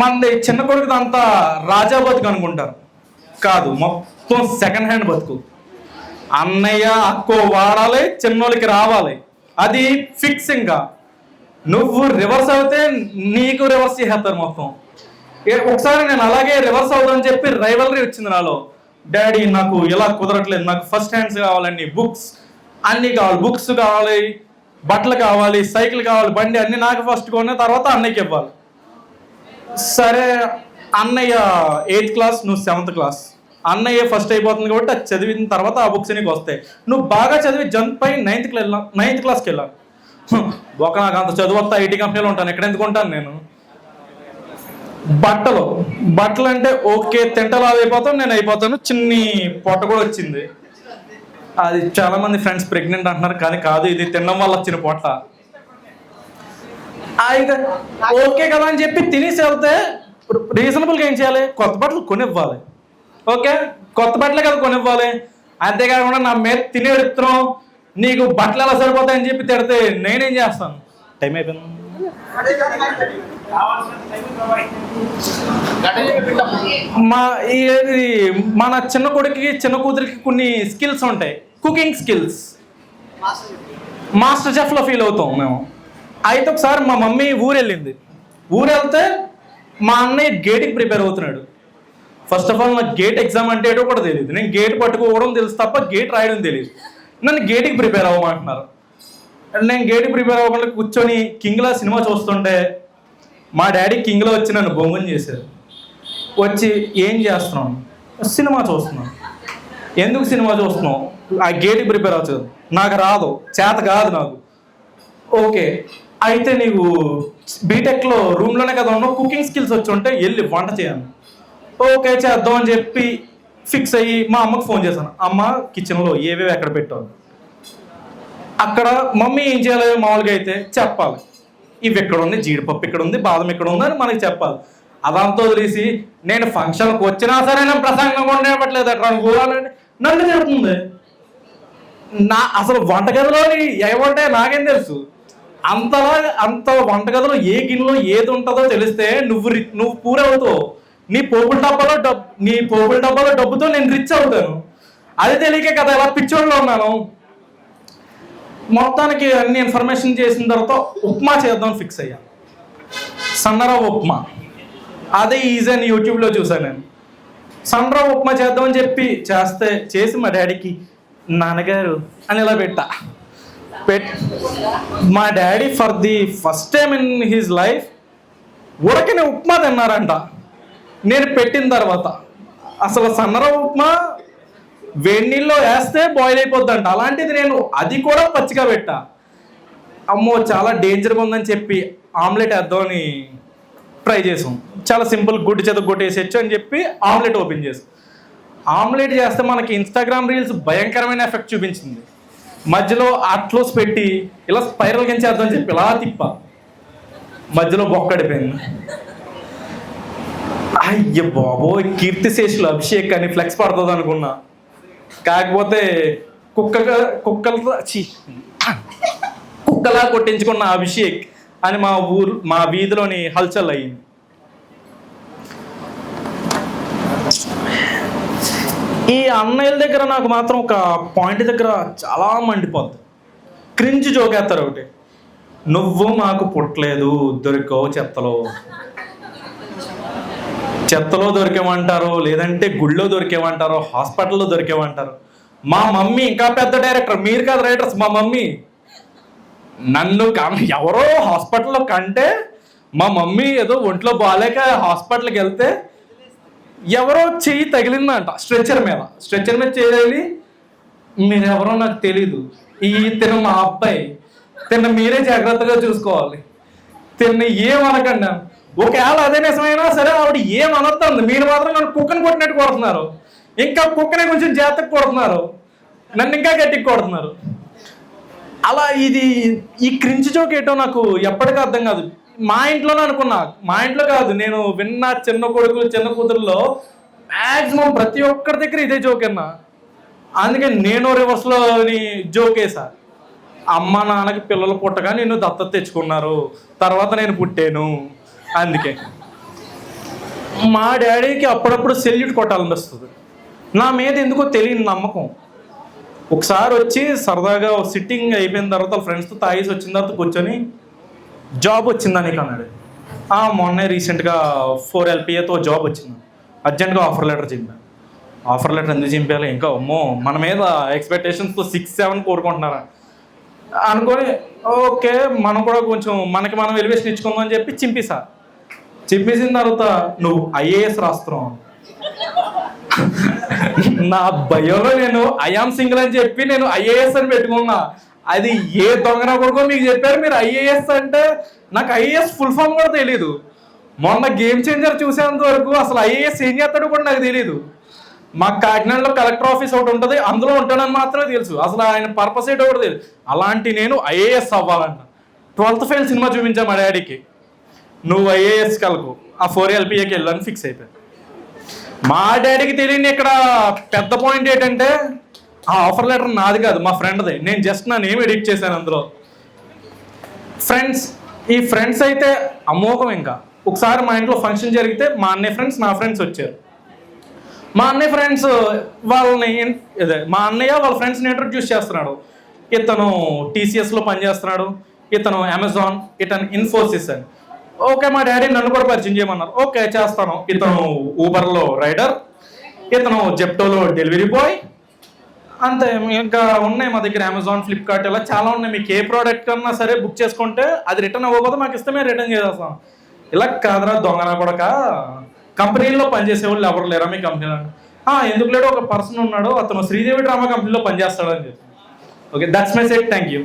మనది చిన్న కొడుకుది అంతా రాజా బతుకు అనుకుంటారు, కాదు, మొత్తం సెకండ్ హ్యాండ్ బతుకు. అన్నయ్య అక్కో వాడాలి, చిన్నోళ్ళకి రావాలి, అది ఫిక్స్. ఇంకా నువ్వు రివర్స్ అవుతే నీకు రివర్స్ చేసేస్తారు మొత్తం. ఒకసారి నేను అలాగే రివర్స్ అవుతానని చెప్పి రైవలరీ వచ్చింది నాలో. డాడీ నాకు ఇలా కుదరట్లేదు, నాకు ఫస్ట్ హ్యాండ్స్ కావాలండి, బుక్స్ అన్నీ కావాలి, బుక్స్ కావాలి, బట్టలు కావాలి, సైకిల్ కావాలి, బండి అన్నీ నాకు ఫస్ట్ కొనే తర్వాత అన్నయ్యకి ఇవ్వాలి. సరే అన్నయ్య 8th క్లాస్, నువ్వు 7th క్లాస్. అన్నయ్య ఫస్ట్ అయిపోతుంది కాబట్టి అది చదివిన తర్వాత ఆ బుక్స్ నీకు వస్తాయి. నువ్వు బాగా చదివి జంప్ అయి 9th క్లాస్కి వెళ్ళాను. ఒక నాకు అంత చదువు వస్తా, ఐటీ కంపెనీలో ఉంటాను, ఇక్కడ ఎందుకు ఉంటాను నేను. బట్టలు అంటే ఓకే, తింటలా అయిపోతాను, నేను అయిపోతాను. చిన్ని పొట్ట కూడా వచ్చింది. అది చాలా మంది ఫ్రెండ్స్ ప్రెగ్నెంట్ అంటున్నారు, కానీ కాదు, ఇది తినడం వల్ల వచ్చిన పొట్ట. అయితే ఓకే కదా అని చెప్పి తినేసి వెళ్తే రీజనబుల్గా ఏం చేయాలి, కొత్త బట్టలు కొనివ్వాలి. ఓకే, కొత్త బట్టలే కదా కొనివ్వాలి. అంతేకాకుండా నా మీద తినే ఎడుతున్నావు, నీకు బట్టలు ఎలా సరిపోతాయని చెప్పి తిడితే నేనేం చేస్తాను. టైం అయిపోయింది. మన చిన్న కొడుకుకి చిన్న కూతురికి కొన్ని స్కిల్స్ ఉంటాయి, కుకింగ్ స్కిల్స్. మాస్టర్ చెఫ్లో ఫీల్ అవుతాం మేము. అయితే ఒకసారి మా మమ్మీ ఊరెళ్ళింది. ఊరెళ్తే మా అన్నయ్య గేట్కి ప్రిపేర్ అవుతున్నాడు. ఫస్ట్ ఆఫ్ ఆల్ నాకు గేట్ ఎగ్జామ్ అంటే ఏంటో కూడా తెలియదు. నేను గేట్ పట్టుకోవడం తెలుసు తప్ప గేట్ రాయడం తెలియదు. నన్ను గేట్కి ప్రిపేర్ అవ్వమంటున్నారు. నేను గేట్కి ప్రిపేర్ అవ్వకుండా కూర్చొని కింగ్లా సినిమా చూస్తుంటే మా డాడీ కింగ్లో వచ్చి నన్ను బొంగుని చేశారు. వచ్చి ఏం చేస్తున్నాను, సినిమా చూస్తున్నాను. ఎందుకు సినిమా చూస్తున్నావు, ఆ గేట్కి ప్రిపేర్ అవ్వచ్చు, నాకు రాదు, చేత కాదు నాకు. ఓకే, అయితే నీకు బీటెక్లో రూమ్లోనే కదా ఉన్నావు, కుకింగ్ స్కిల్స్ వచ్చి ఉంటే వెళ్ళి వంట చేయాలి. ఓకే చేద్దాం అని చెప్పి ఫిక్స్ అయ్యి మా అమ్మకి ఫోన్ చేశాను. అమ్మ కిచెన్లో ఏవేవి ఎక్కడ పెట్టావు. అక్కడ మమ్మీ ఏం చేయాలి, మామూలుగా అయితే చెప్పాలి, ఇవి ఎక్కడ ఉంది, జీడిపప్పు ఇక్కడ ఉంది, బాదం ఇక్కడ ఉంది అని మనకి చెప్పాలి. అదంతా వదిలేసి నేను ఫంక్షన్కి వచ్చినా సరే నేను ప్రసంగం కూడా నేర్పట్లేదు అక్కడ కూడాలంటే నన్ను చెప్తుంది. అసలు వంటగదిలో ఏమంటే నాకేం తెలుసు. అంత వంటగదిలో ఏ గిన్నెలో ఏది ఉంటుందో తెలిస్తే నువ్వు పూరవుతావు. నీ పోపుల డబ్బాలో డబ్బుతో నేను రిచ్ అవుతాను. అది తెలియకే కదా ఇలా పిచ్చోళ్ళలో ఉన్నాను. మొత్తానికి అన్ని ఇన్ఫర్మేషన్ చేసిన తర్వాత ఉప్మా చేద్దాం ఫిక్స్ అయ్యాను. సన్నరవ ఉప్మా, అదే ఈజీ అని యూట్యూబ్లో చూసాను నేను. సన్నరవ ఉప్మా చేద్దామని చెప్పి చేసి మా డాడీకి నాన్నగారు అని ఇలా మా daddy for the first time in his life ఉడకని ఉప్మా తిన్నారంట. నేను పెట్టిన తర్వాత అసలు సన్నరవ ఉప్మా వేడి నీళ్ళలో వేస్తే బాయిల్ అయిపోద్దంట. అలాంటిది నేను అది కూడా పచ్చిగా పెట్టా. అమ్మో చాలా డేంజర్గా ఉందని చెప్పి ఆమ్లెట్ వేద్దామని ట్రై చేసాం. చాలా సింపుల్, గుడ్డు చేత కొట్టేసేచ్చు అని చెప్పి ఆమ్లెట్ ఓపెన్ చేసాం. ఆమ్లెట్ చేస్తే మనకి ఇన్స్టాగ్రామ్ రీల్స్ భయంకరమైన ఎఫెక్ట్ చూపించింది. మధ్యలో అట్లోస్ పెట్టి ఇలా స్పైరల్ కించేద్దామని చెప్పి ఇలా తిప్ప, మధ్యలో బొక్కడిపోయింది. అయ్య బాబోయ్, కీర్తిశేషులు అభిషేక్ అని ఫ్లెక్స్ పడుతుంది అనుకున్నా. కాకపోతే కుక్కలా కొట్టించుకున్న అభిషేక్ అని మా వీధిలోని హల్చల్ అయ్యింది. ఈ అన్నయ్యల దగ్గర నాకు మాత్రం ఒక పాయింట్ దగ్గర చాలా మండిపోద్ది. క్రింజ్ జోకేస్తారు ఒకటి, నువ్వు మాకు పుట్టలేదు, దొరికావు చెత్తలో దొరికేమంటారు, లేదంటే గుళ్ళో దొరికేమంటారు, హాస్పిటల్లో దొరికేమంటారు. మా మమ్మీ ఇంకా పెద్ద డైరెక్టర్, మీరు కాదు రైటర్స్. మా మమ్మీ నన్ను ఎవరో హాస్పిటల్లో కంటే మా మమ్మీ ఏదో ఒంట్లో బాగాలేక హాస్పిటల్కి వెళ్తే ఎవరో చెయ్యి తగిలిందంట స్ట్రెచ్చర్ మీద చేయలి. మీరెవరో నాకు తెలీదు, తిన మా అబ్బాయి, మీరే జాగ్రత్తగా చూసుకోవాలి, ఏమనకండి. ఒకవేళ అదే నిజమైనా సరే ఆవిడ ఏమనొద్దండి, మీరు మాత్రం నన్ను కుక్కని కొట్టినట్టు కొడుతున్నారు. ఇంకా కుక్కనే కొంచెం జాగ్రత్తగా కొడుతున్నారు, నన్ను ఇంకా గట్టిగా కొడుతున్నారు. అలా ఇది ఈ క్రింజ్ జోక్ ఏంటో నాకు ఎప్పటికీ అర్థం కాదు. మా ఇంట్లోనే అనుకున్నా, మా ఇంట్లో కాదు, నేను విన్న చిన్న కొడుకులు చిన్న కూతురులో మ్యాక్సిమం ప్రతి ఒక్కరి దగ్గర ఇదే జోక్ అన్నా. అందుకే నేను రివర్స్లో జోక్ వేసా, అమ్మ నాన్నకి పిల్లలు పుట్టగా నేను దత్తత తెచ్చుకున్నారు, తర్వాత నేను పుట్టాను. అందుకే మా డాడీకి అప్పుడప్పుడు సెల్యూట్ కొట్టాలనిపిస్తుంది. నా మీద ఎందుకో తెలియని నమ్మకం. ఒకసారి వచ్చి సరదాగా సిట్టింగ్ అయిపోయిన తర్వాత ఫ్రెండ్స్తో తాగేసి వచ్చిన తర్వాత కూర్చొని జాబ్ వచ్చిందా నీకు అన్నాడు. మొన్నే రీసెంట్గా 4 LPAతో జాబ్ వచ్చింది, అర్జెంట్గా ఆఫర్ లెటర్ చింపాను. ఆఫర్ లెటర్ ఎందుకు చింపాలి, ఇంకా అమ్మో మన మీద ఎక్స్పెక్టేషన్స్తో 6-7 కోరుకుంటున్నారా అనుకొని, ఓకే మనం కూడా కొంచెం మనకి మనం ఎలివేషన్ ఇచ్చుకుందాం అని చెప్పి చింపేసిన తర్వాత నువ్వు IAS రాస్తున్నావు. నా బయోలో నేను ఐఆమ్ సింగిల్ అని చెప్పి నేను IAS అని పెట్టుకున్నా. అది ఏ దొంగన కొడుకో మీకు చెప్పారు మీరు IAS అంటే. నాకు IAS ఫుల్ ఫామ్ కూడా తెలీదు. మొన్న గేమ్ చేంజర్ చూసేంత వరకు అసలు IAS ఏం చేస్తాడో కూడా నాకు తెలియదు. మాకు కాకినాడలో కలెక్టర్ ఆఫీస్ ఒకటి ఉంటుంది, అందులో ఉంటాడని మాత్రమే తెలుసు, అసలు ఆయన పర్పస్ ఏంటో కూడా తెలియదు. అలాంటి నేను IAS అవ్వాలంట. 12th ఫెయిల్ సినిమా చూపించా మా డాడీకి, నువ్వు IAS కలకు ఆ 4 LPAకి వెళ్ళని ఫిక్స్ అయిపోయాను. మా డాడీకి తెలియని ఇక్కడ పెద్ద పాయింట్ ఏంటంటే ఆ ఆఫర్ లెటర్ నాది కాదు, మా ఫ్రెండ్దే. నేను జస్ట్ నా నేమ్ ఎడిట్ చేశాను అందులో. ఈ ఫ్రెండ్స్ అయితే అమోఘం. ఇంకా ఒకసారి మా ఇంట్లో ఫంక్షన్ జరిగితే మా అన్నయ్య ఫ్రెండ్స్ నా ఫ్రెండ్స్ వచ్చారు. మా అన్నయ్య ఫ్రెండ్స్ మా అన్నయ్య వాళ్ళ ఫ్రెండ్స్ని ఇంట్రడ్యూస్ చేస్తున్నాడు. ఇతను TCSలో పనిచేస్తున్నాడు, ఇతను అమెజాన్, ఇతను ఇన్ఫోసిస్ అని. ఓకే మా డాడీ నన్ను కూడా పరిచయం చేయమన్నారు. ఓకే చేస్తాను. ఇతను ఊబర్లో రైడర్, ఇతను జెప్టోలో డెలివరీ బాయ్, అంతే. ఇంకా ఉన్నాయి మా దగ్గర అమెజాన్, ఫ్లిప్కార్ట్, ఇలా చాలా ఉన్నాయి. మీకు ఏ ప్రోడక్ట్ కన్నా సరే బుక్ చేసుకుంటే అది రిటర్న్ అవ్వకపోతే మాకు ఇస్తే మేము రిటర్న్ చేసేస్తాం. ఇలా కాదురా దొంగనా కొడక, కంపెనీల్లో పనిచేసేవాళ్ళు ఎవరు లేరా మీ కంపెనీలో? ఎందుకు లేడు, ఒక పర్సన్ ఉన్నాడు, అతను శ్రీదేవి డ్రామా కంపెనీలో పనిచేస్తాడు అని చెప్పి. Okay, that's my set, thank you.